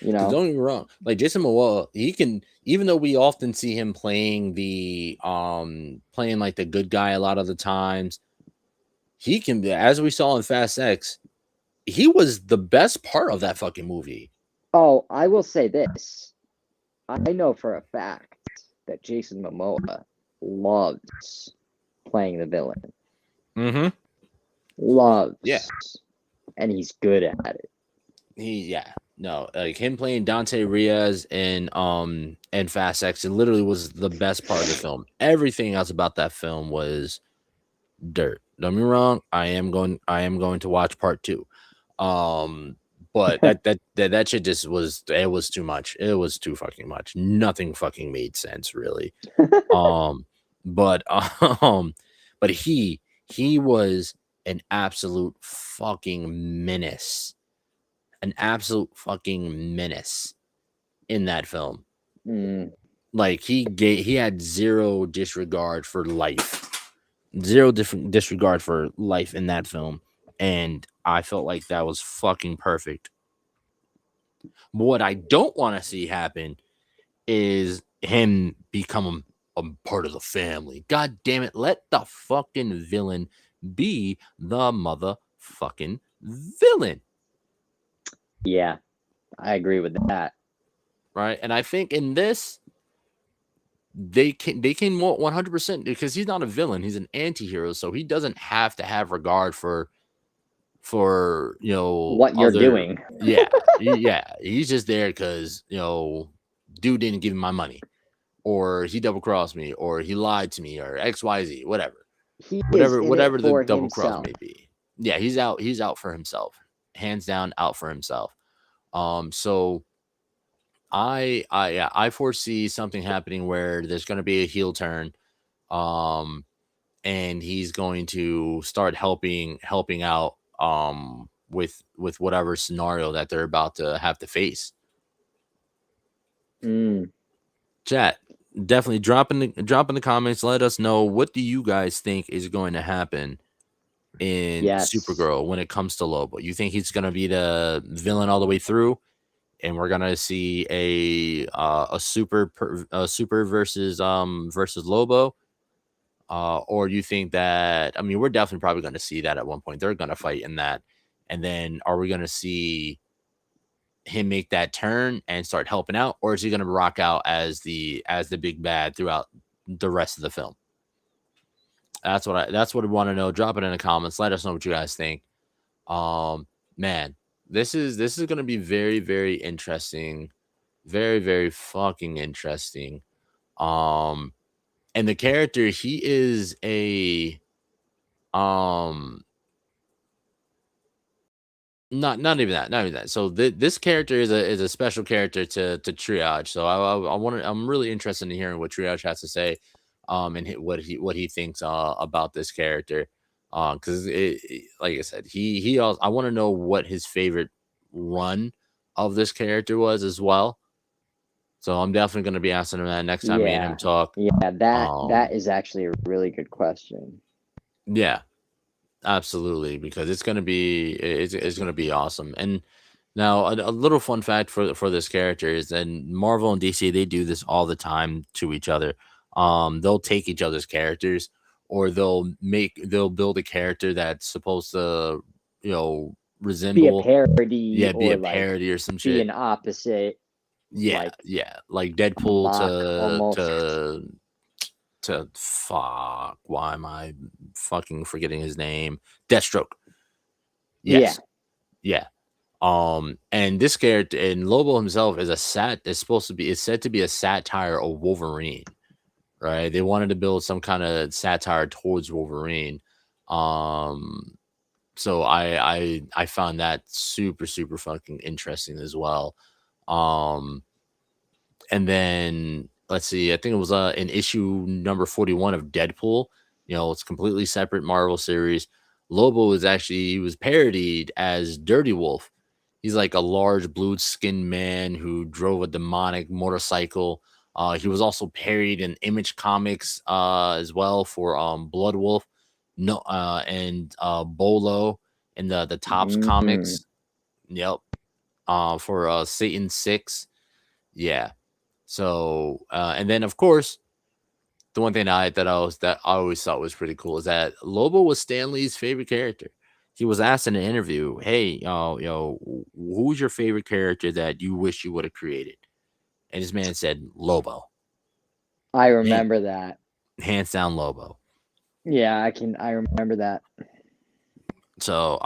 get me wrong. Like Jason Momoa, he can, even though we often see him playing playing like the good guy a lot of the times, he can, as we saw in Fast X, he was the best part of that fucking movie. Oh, I will say this. I know for a fact that Jason Momoa loves playing the villain. Loves. Yeah. And he's good at it. Like him playing Dante Riaz and Fast X, it literally was the best part of the film. Everything else about that film was dirt. Don't get me wrong. I am going to watch part 2. But that shit just was, it was too much. It was too fucking much. Nothing fucking made sense, really. But he was an absolute fucking menace. An absolute fucking menace in that film. Like he had zero disregard for life. zero different disregard for life in that film, and I felt like that was fucking perfect. But what I don't want to see happen is him become a part of the family. God damn it, let the fucking villain be the motherfucking villain. Yeah, I agree with that. Right, and I think in this they can 100%, because he's not a villain, he's an anti-hero, so he doesn't have to have regard for What you're other. doing. Yeah, he's just there because dude didn't give me my money, or he double crossed me, or he lied to me, or XYZ, whatever He is in whatever it the for double cross himself. may be. Yeah, he's out for himself, hands down, out for himself. So I foresee something happening where there's going to be a heel turn, and he's going to start helping out with whatever scenario that they're about to have to face. Chat, definitely drop in the comments. Let us know, what do you guys think is going to happen in Supergirl when it comes to Lobo? You think he's going to be the villain all the way through, and we're gonna see a super versus Lobo, or you think that, I mean, we're definitely probably going to see that at one point. They're going to fight in that, and then are we going to see him make that turn and start helping out, or is he going to rock out as the big bad throughout the rest of the film? That's what I want to know. Drop it in the comments. Let us know what you guys think. Man, this is going to be very, very interesting. Very, very fucking interesting. And the character, he is a not even that. So this character is a special character to Triage. So I'm really interested in hearing what Triage has to say, and what he thinks about this character. Because like I said, he also, I want to know what his favorite run of this character was as well. So I'm definitely going to be asking him that next time me and him talk. Yeah, that is actually a really good question. Yeah, absolutely, because it's going to be awesome. And now a little fun fact for this character is that Marvel and DC, they do this all the time to each other. They'll take each other's characters, or they'll build a character that's supposed to resemble, be a parody, yeah, be a parody or some shit, be an opposite. Yeah, like Deadpool almost. to fuck. Why am I fucking forgetting his name? Deathstroke. Yes. Yeah. And this character, and Lobo himself is said to be a satire of Wolverine. Right? They wanted to build some kind of satire towards Wolverine. So I found that super, super fucking interesting as well. And then let's see, I think it was in issue number 41 of Deadpool. It's completely separate Marvel series. Lobo he was parodied as Dirty Wolf. He's like a large blue-skinned man who drove a demonic motorcycle. He was also parodied in Image Comics as well for Blood Wolf, and Bolo in the Topps comics. Yep. For Satan 6. Yeah. So and then of course, the one thing that I always thought was pretty cool is that Lobo was Stan Lee's favorite character. He was asked in an interview, "Hey, who's your favorite character that you wish you would have created?" And this man said, "Lobo." I remember that. Hands down, Lobo. Yeah, I remember that. So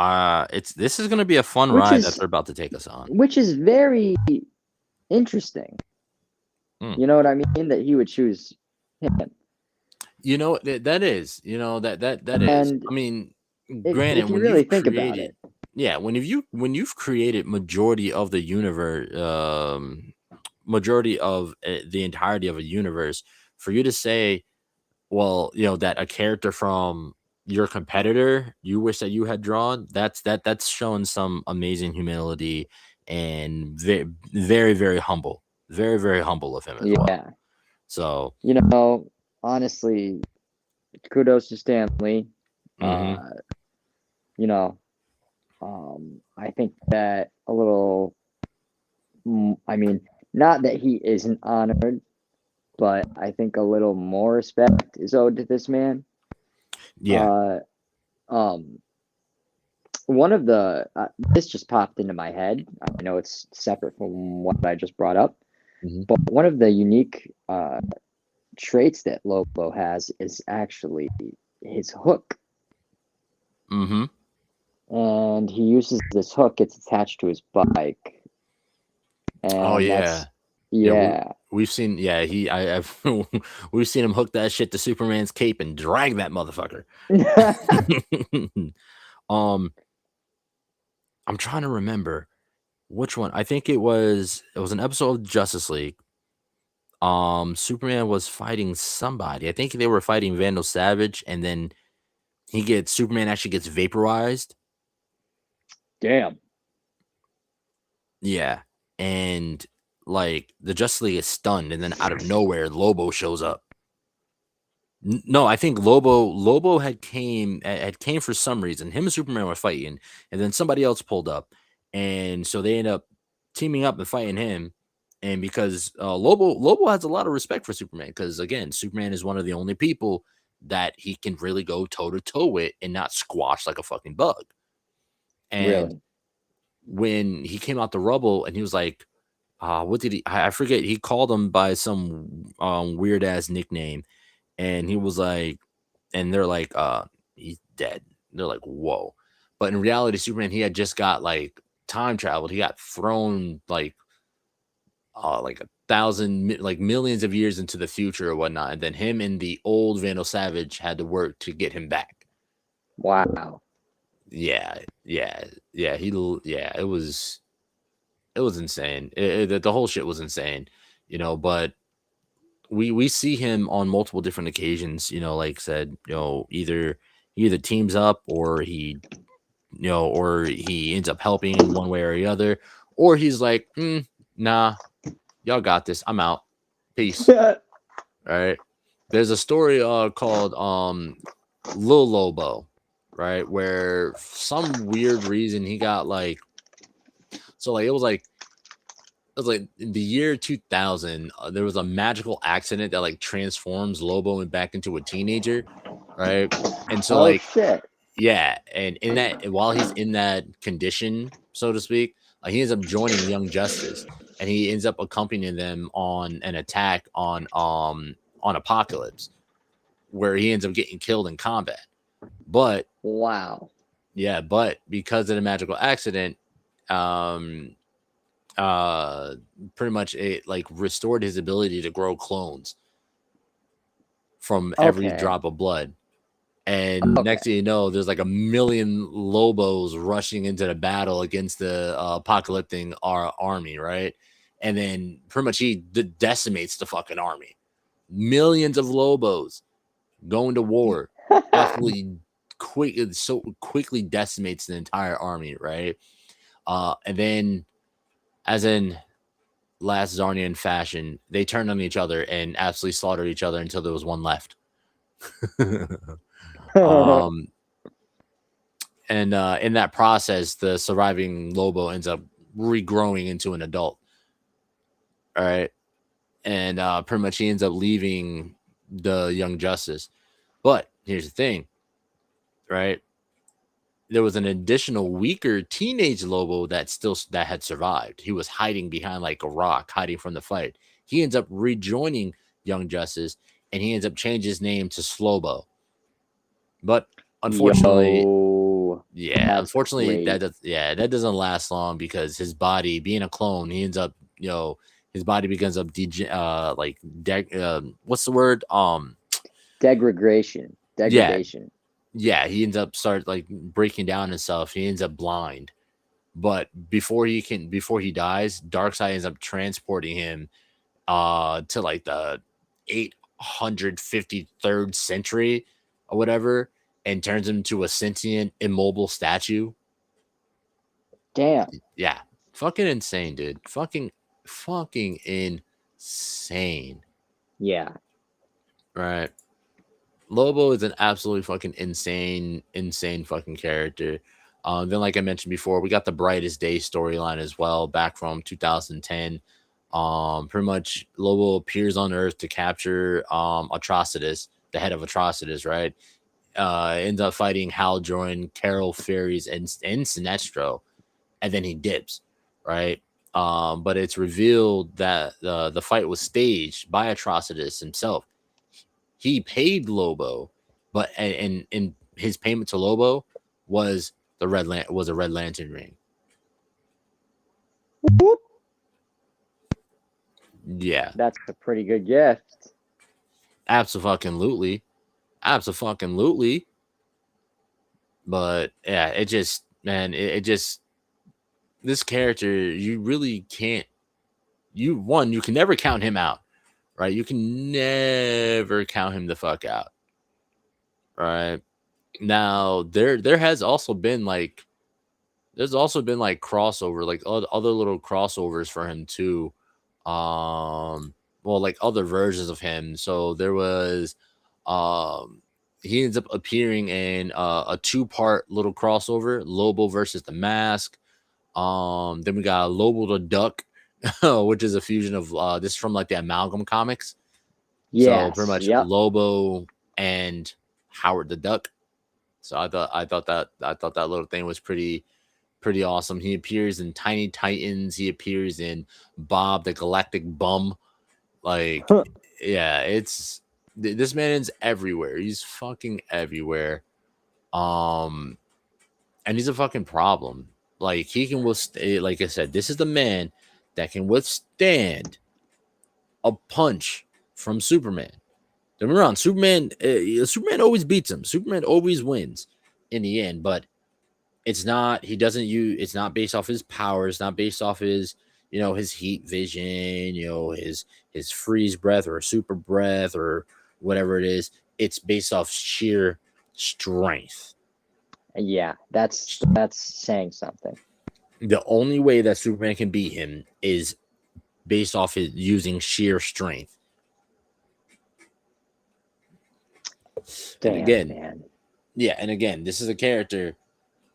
this is going to be a fun ride that they're about to take us on, which is very interesting. You know what I mean? That he would choose him. That is. That is. I mean, granted, if you really think about it, yeah, when you've created majority of the universe, majority of the entirety of a universe, for you to say, well, that a character from your competitor you wish that you had drawn, that's showing some amazing humility and very, very, very humble. Very, very humble of him as well. So, honestly, kudos to Stan Lee. Mhm. You know, I think that a little. I mean, not that he isn't honored, but I think a little more respect is owed to this man. Yeah. Um, one of the this just popped into my head. I know it's separate from what I just brought up, Mhm. but one of the unique traits that Lobo has is actually his hook, Mhm. and he uses this hook. It's attached to his bike, Oh and yeah. that's Yeah, yeah. we've seen. Yeah, I've we've seen him hook that shit to Superman's cape and drag that motherfucker. um, I'm trying to remember which one. I think it was an episode of Justice League. Superman was fighting somebody. I think they were fighting Vandal Savage, and then Superman actually gets vaporized. Damn. Yeah, and like the Justice League is stunned, and then out of nowhere, Lobo shows up. No, I think Lobo had came for some reason. Him and Superman were fighting, and then somebody else pulled up, and so they end up teaming up and fighting him. And because Lobo has a lot of respect for Superman, because again, Superman is one of the only people that he can really go toe to toe with and not squash like a fucking bug. And Really? when he came out the rubble, and he was like, what did he? I forget. He called him by some weird ass nickname, and he was like, and they're like, he's dead. They're like, whoa. But in reality, Superman, he had just got like time traveled. He got thrown like a thousand, like millions of years into the future or whatnot. And then him and the old Vandal Savage had to work to get him back. Wow. Yeah, yeah, yeah. Yeah, it was insane. The whole shit was insane, but we see him on multiple different occasions, like I said, either he either teams up, or he ends up helping in one way or the other, or he's like, nah, y'all got this, I'm out, peace. Right. There's a story called Lil Lobo, right, where some weird reason he got like, so like it was like in the year 2000, there was a magical accident that like transforms Lobo back into a teenager, right? And so Oh like, shit. yeah, and in that, while he's in that condition, so to speak, he ends up joining Young Justice, and he ends up accompanying them on an attack on Apocalypse, where he ends up getting killed in combat. But Wow. yeah, but because of the magical accident, um pretty much it like restored his ability to grow clones from every Okay. drop of blood. And Okay. next thing you know, there's like a million Lobos rushing into the battle against the apocalyptic army, right? And then pretty much he decimates the fucking army. Millions of Lobos going to war, absolutely so quickly decimates the entire army, right? And then, as in last Czarnian fashion, they turned on each other and absolutely slaughtered each other until there was one left. um, and in that process, the surviving Lobo ends up regrowing into an adult. All right, and pretty much he ends up leaving the Young Justice. But here's the thing, right? There was an additional weaker teenage Lobo that had survived. He was hiding behind like a rock, hiding from the fight. He ends up rejoining Young Justice, and he ends up changing his name to Slobo. But unfortunately, Yo, that's great. that doesn't last long, because his body, being a clone, he ends up, his body begins up what's the word? Degradation. Yeah, Degradation. yeah, he ends up start like breaking down himself. He ends up blind. But before he dies, Darkseid ends up transporting him to like the 853rd century or whatever, and turns him into a sentient, immobile statue. Damn. Yeah. Fucking insane, dude. Fucking insane. Yeah. Right. Lobo is an absolutely fucking insane fucking character. Then, like I mentioned before, we got the Brightest Day storyline as well, back from 2010. Pretty much Lobo appears on Earth to capture Atrocitus, the head of Atrocitus, right? Ends up fighting Hal Jordan, Carol Ferries, and Sinestro, and then he dips, right? But it's revealed that the fight was staged by Atrocitus himself. He paid Lobo, but and his payment to Lobo was a Red Lantern ring. Whoop. Yeah, That's a pretty good gift. absolutely. But yeah, it just, man, it just, this character, you really can't. You can never count him out, right? You can never count him the fuck out, right? Now there has also been like, there's also been like crossover, like other little crossovers for him too. Well, like other versions of him. So there was, he ends up appearing in a 2-part little crossover, Lobo versus the Mask. Then we got Lobo the Duck, which is a fusion of this is from like the Amalgam comics. Yeah. So pretty much Yep. Lobo and Howard the Duck. So I thought that little thing was pretty awesome. He appears in Tiny Titans. He appears in Bob the Galactic Bum. Like, yeah, this man is everywhere. He's fucking everywhere. And he's a fucking problem. Like, he can withstand, like I said, this is the man that can withstand a punch from Superman. Don't get me wrong, Superman always beats him. Superman always wins in the end, but it's not based off his power. It's not based off his, his heat vision, his freeze breath or super breath or whatever it is. It's based off sheer strength. Yeah, that's saying something. The only way that Superman can beat him is based off his using sheer strength. Damn, and again, man. yeah, and again, this is a character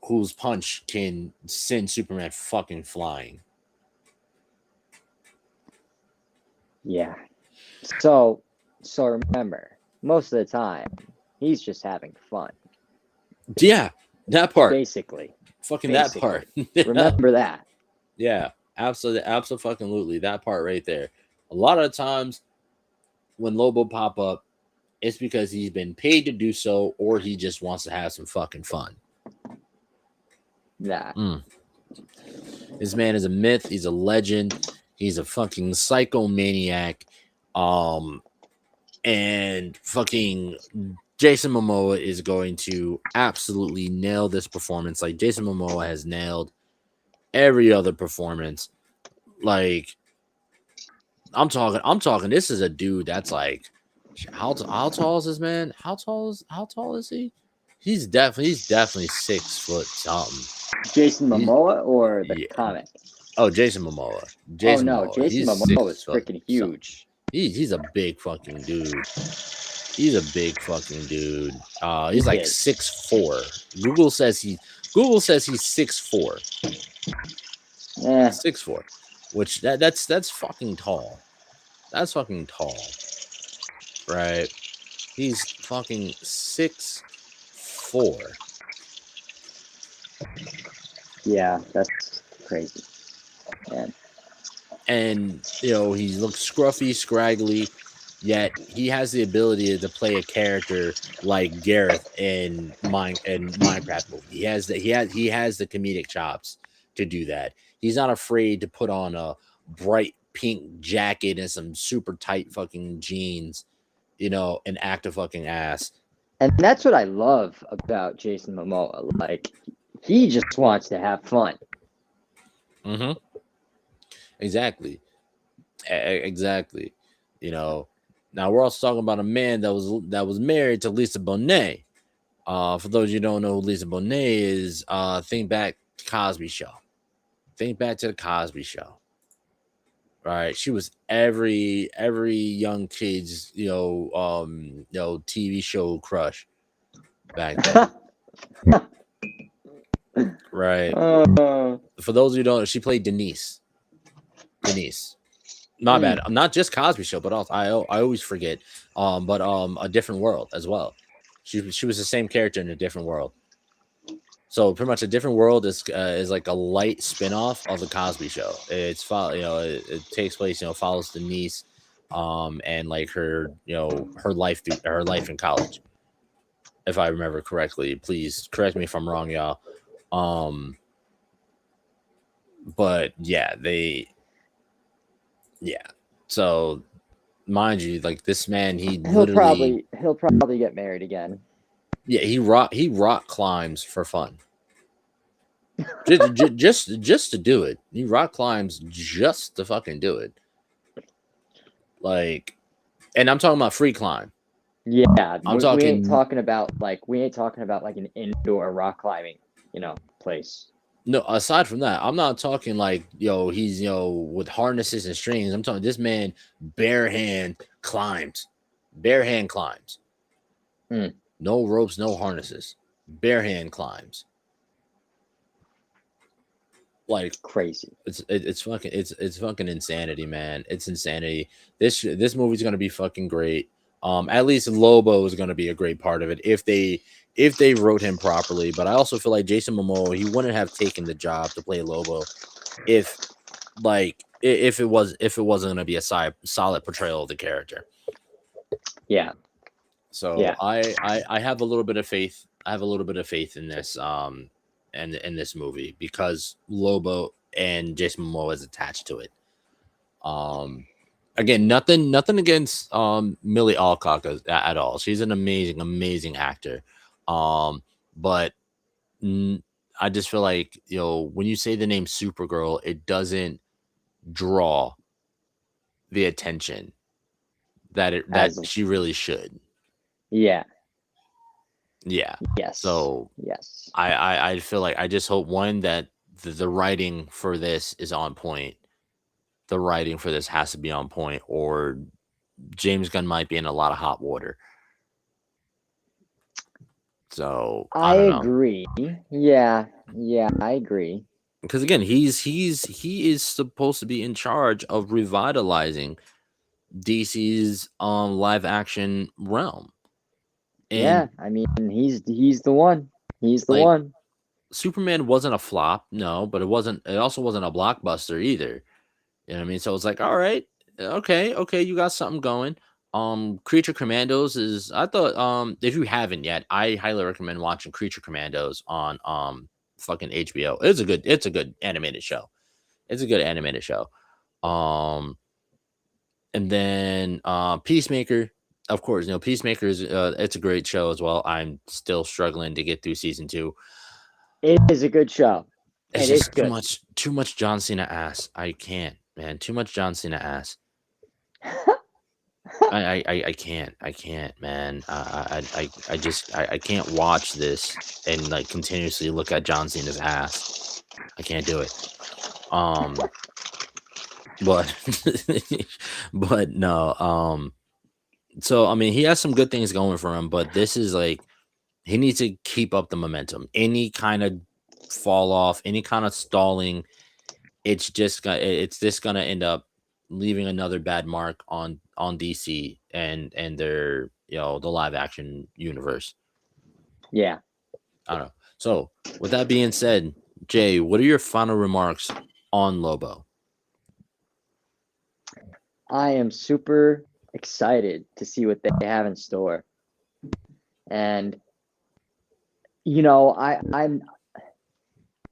whose punch can send Superman fucking flying. Yeah. So remember, most of the time, he's just having fun. Yeah, that part. Basically. That part. Remember that. Yeah, absolutely. That part right there. A lot of times when Lobo pop up, it's because he's been paid to do so, or he just wants to have some fucking fun. Yeah. This man is a myth. He's a legend. He's a fucking psychomaniac. And fucking Jason Momoa is going to absolutely nail this performance. Like, Jason Momoa has nailed every other performance. Like, I'm talking. This is a dude that's like, how tall is this man? How tall is he? He's definitely 6 foot something. Jason Momoa or the comic? Oh, Jason Momoa. Jason Momoa is freaking huge. He's a big fucking dude. He's a big fucking dude. He's like 6'4". Google says he's 6'4". Yeah. 6'4", which that's fucking tall. That's fucking tall, right? He's fucking 6'4". Yeah, that's crazy. Man. And he looks scruffy, scraggly, yet he has the ability to play a character like Gareth in Minecraft movie. He has the comedic chops to do that. He's not afraid to put on a bright pink jacket and some super tight fucking jeans, and act a fucking ass. And that's what I love about Jason Momoa. Like, he just wants to have fun. Mm-hmm. Exactly. Now we're also talking about a man that was married to Lisa Bonet. For those of you who don't know who Lisa Bonet is, think back to Cosby Show. Think back to the Cosby Show. right? She was every young kid's TV show crush back then, right? For those who don't, she played Denise. My bad. Not just Cosby Show, but also I always forget. But A Different World as well. She was the same character in A Different World. So pretty much A Different World is like a light spin-off of the Cosby Show. It takes place, follows Denise, and like her life in college. If I remember correctly, please correct me if I'm wrong, y'all. But so mind you, like this man, he'll probably get married again. Yeah, he rock climbs for fun. just to do it. He rock climbs just to fucking do it. Like, and I'm talking about free climb. Yeah, we ain't talking about like an indoor rock climbing, place. No, aside from that, I'm not talking like he's with harnesses and strings. I'm talking this man bare hand climbs. No ropes, no harnesses. Bare hand climbs. Like crazy. It's fucking insanity, man. It's insanity. This movie's gonna be fucking great. At least Lobo is gonna be a great part of it if they wrote him properly. But I also feel like Jason Momoa, he wouldn't have taken the job to play Lobo if it wasn't gonna be a solid portrayal of the character. Yeah. So yeah. I have a little bit of faith. I have a little bit of faith in this in this movie because Lobo and Jason Momoa is attached to it. Again, nothing against Millie Alcock at all. She's an amazing actor. But I just feel like when you say the name Supergirl, it doesn't draw the attention that she really should. Yeah. Yeah. Yes. So yes, I feel like I just hope that the writing for this is on point. The writing for this has to be on point, or James Gunn might be in a lot of hot water. So I agree. Yeah, I agree. Because again, he is supposed to be in charge of revitalizing DC's live action realm. And yeah, I mean he's the one. He's the one. Superman wasn't a flop, no, but it also wasn't a blockbuster either. You know what I mean? So it's like, all right, okay, you got something going. Creature Commandos is, I thought, if you haven't yet, I highly recommend watching Creature Commandos on fucking HBO. It's a good animated show. And then Peacemaker, of course, Peacemaker is it's a great show as well. I'm still struggling to get through season 2. It is a good show. It's just too much John Cena ass. I can't, man. Too much John Cena ass. I can't, man. I can't watch this and like continuously look at John Cena's ass. I can't do it. But no. So I mean, he has some good things going for him, but this is like he needs to keep up the momentum. Any kind of fall off, any kind of stalling, it's just gonna end up leaving another bad mark on DC and their the live action universe. Yeah. I don't know. So with that being said, Jay, what are your final remarks on Lobo? I am super excited to see what they have in store. And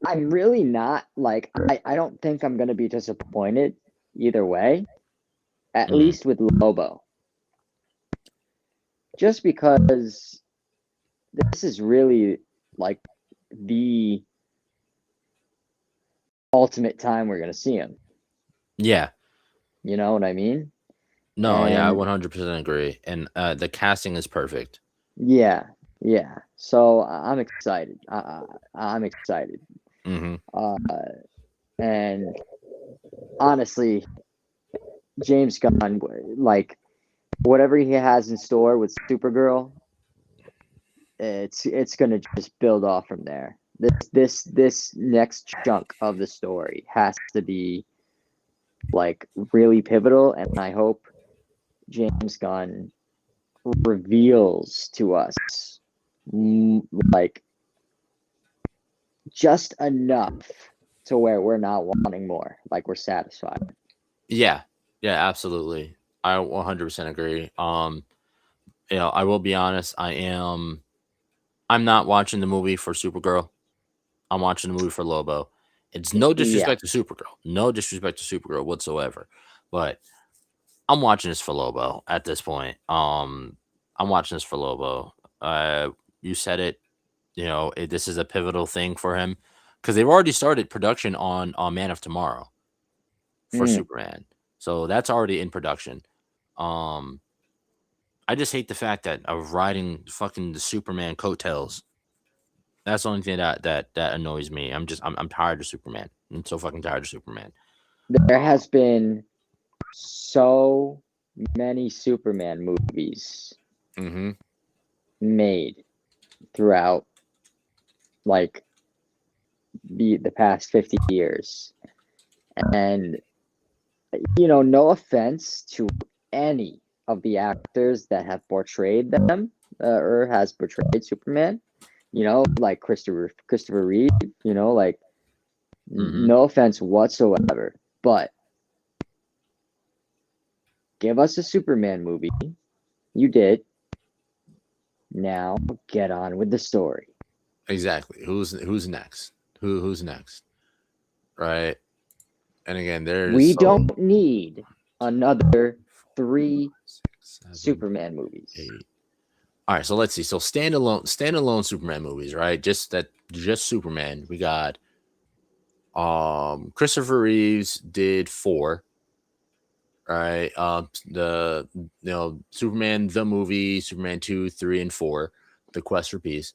I'm really not like I don't think I'm gonna be disappointed either way, at least with Lobo. Just because this is really like the ultimate time we're gonna see him. Yeah. You know what I mean? No, yeah, I 100% agree. And the casting is perfect. Yeah. So I'm excited. I'm excited. Mm-hmm. And honestly, James Gunn, like whatever he has in store with Supergirl, it's gonna just build off from there. This next chunk of the story has to be like really pivotal, and I hope James Gunn reveals to us like just enough to where we're not wanting more, like we're satisfied. Yeah, absolutely. I 100% agree. I will be honest. I'm not watching the movie for Supergirl. I'm watching the movie for Lobo. It's no disrespect to Supergirl. No disrespect to Supergirl whatsoever. But I'm watching this for Lobo at this point. I'm watching this for Lobo. You said it. This is a pivotal thing for him because they've already started production on Man of Tomorrow for Superman. So that's already in production. I just hate the fact that of riding fucking the Superman coattails. That's the only thing that annoys me. I'm tired of Superman. I'm so fucking tired of Superman. There has been so many Superman movies made throughout like the past 50 years. And no offense to any of the actors that have portrayed them or has portrayed Superman, like Christopher Reeve, like no offense whatsoever, but give us a Superman movie. You did. Now get on with the story. Exactly. Who's next? Who's next? Right. And again, we don't need another 3 Superman movies. 8. All right, so let's see. So standalone Superman movies, right? Just Superman. We got Christopher Reeves did 4. Right. The Superman the movie, Superman 2, 3, and 4, The Quest for Peace.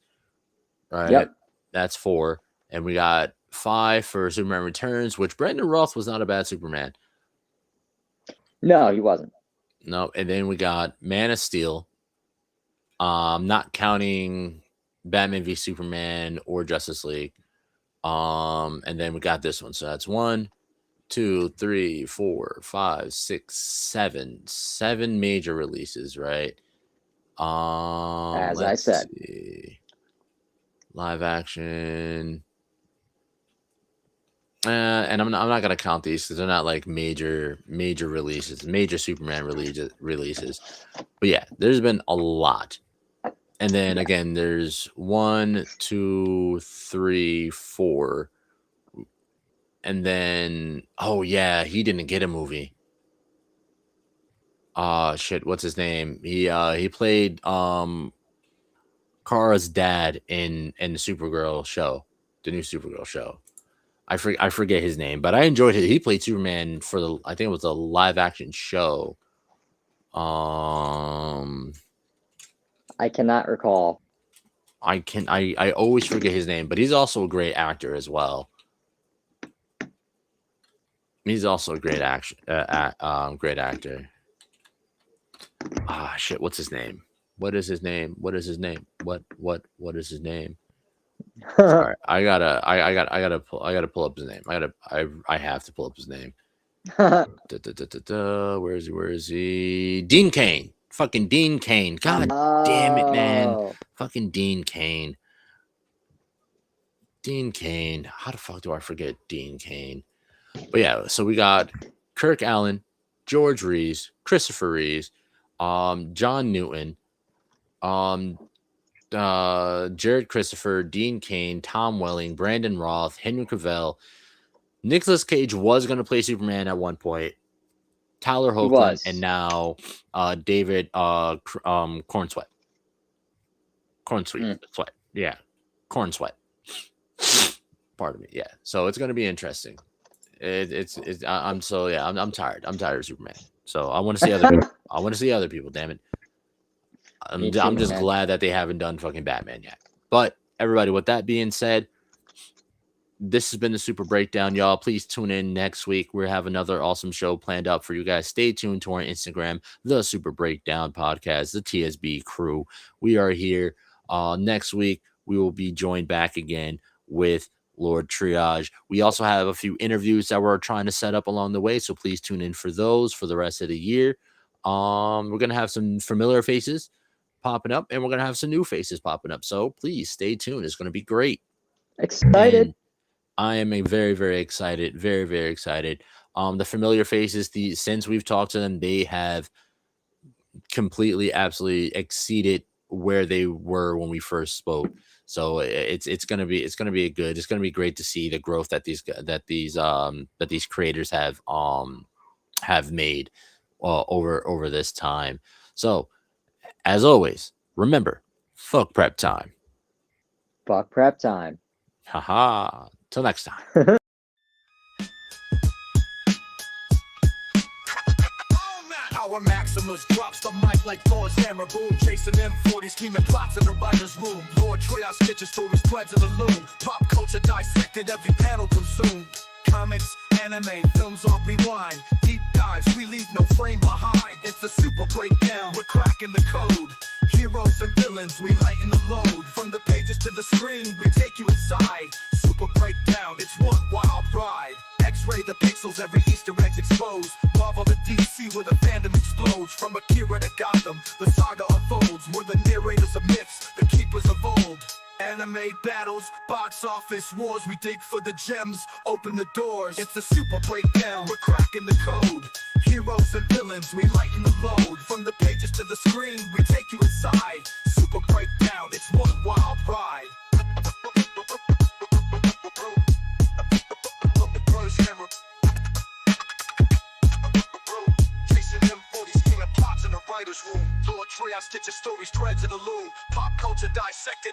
Right. Yep. That's 4. And we got 5 for Superman Returns, which Brandon Roth was not a bad Superman. No, he wasn't. No, and then we got Man of Steel. Not counting Batman v Superman or Justice League. And then we got this one. So that's 1, 2, 3, 4, 5, 6, 7. 7 major releases, right? As I said. See. Live action. And I'm not gonna count these because they're not like major releases, major Superman releases. But yeah, there's been a lot. And then again, there's 1, 2, 3, 4. And then he didn't get a movie. Shit, what's his name? He played Kara's dad in the Supergirl show, the new Supergirl show. I forget his name, but I enjoyed it. He played Superman for I think it was a live action show. I cannot recall. I always forget his name, but he's also a great actor as well. He's also a great great actor. Shit, what's his name? What is his name? What is his name? What is his name? Sorry, I gotta pull up his name. I have to pull up his name. Where is he? Dean Cain. Fucking Dean Cain. God damn it, man. Fucking Dean Cain. Dean Cain. How the fuck do I forget Dean Cain? But yeah, so we got Kirk Allen, George Reeves, Christopher Reeves, John Newton, Jared Christopher, Dean Cain, Tom Welling, Brandon Roth, Henry Cavill. Nicolas Cage was going to play Superman at one point. Tyler Hoechlin, and now David Cornsweet. Sweat. Yeah. Cornsweet. Pardon me. Yeah. So it's going to be interesting. I'm tired. I'm tired of Superman. So I want to see other people. I want to see other people, damn it. I'm just glad that they haven't done fucking Batman yet. But everybody, with that being said, this has been the Super Breakdown, y'all. Please tune in next week. We have another awesome show planned up for you guys. Stay tuned to our Instagram, the Super Breakdown Podcast, the TSB crew. We are here. Next week, we will be joined back again with Lord Triage. We also have a few interviews that we're trying to set up along the way, so please tune in for those for the rest of the year. We're going to have some familiar faces popping up, and we're going to have some new faces popping up. So please stay tuned. It's going to be great. Excited. And I am very, very excited. Very, very excited. The familiar faces, since we've talked to them, they have completely, absolutely exceeded where they were when we first spoke. So it's gonna be great to see the growth that these creators have made over this time. So as always, remember, fuck prep time. Fuck prep time. Haha. Till next time. Our Maximus drops the mic like Thor's hammer, boom, chasing M40s, scheming plots in the writer's room. Lord Triage stitches through his threads in the loom. Pop culture dissected, every panel consumed. Comics, anime, films all rewind. Deep dives, we leave no frame behind. It's a super breakdown, we're cracking the code. Heroes and villains, we lighten the load. From the pages to the screen, we take you inside. Super breakdown, it's one wild ride. X-ray the pixels, every Easter egg's exposed. Marvel to DC where the fandom explodes. From Akira to Gotham, the saga unfolds. We're the narrators of myths, the keepers of old. Anime battles, box office wars. We dig for the gems, open the doors. It's a super breakdown, we're cracking the code. Heroes and villains, we lighten the load. From the pages to the screen, we take you inside. Super breakdown, it's one wild ride. Writer's room. Lord Triage stitches stories, threads in the loom. Pop culture dissected.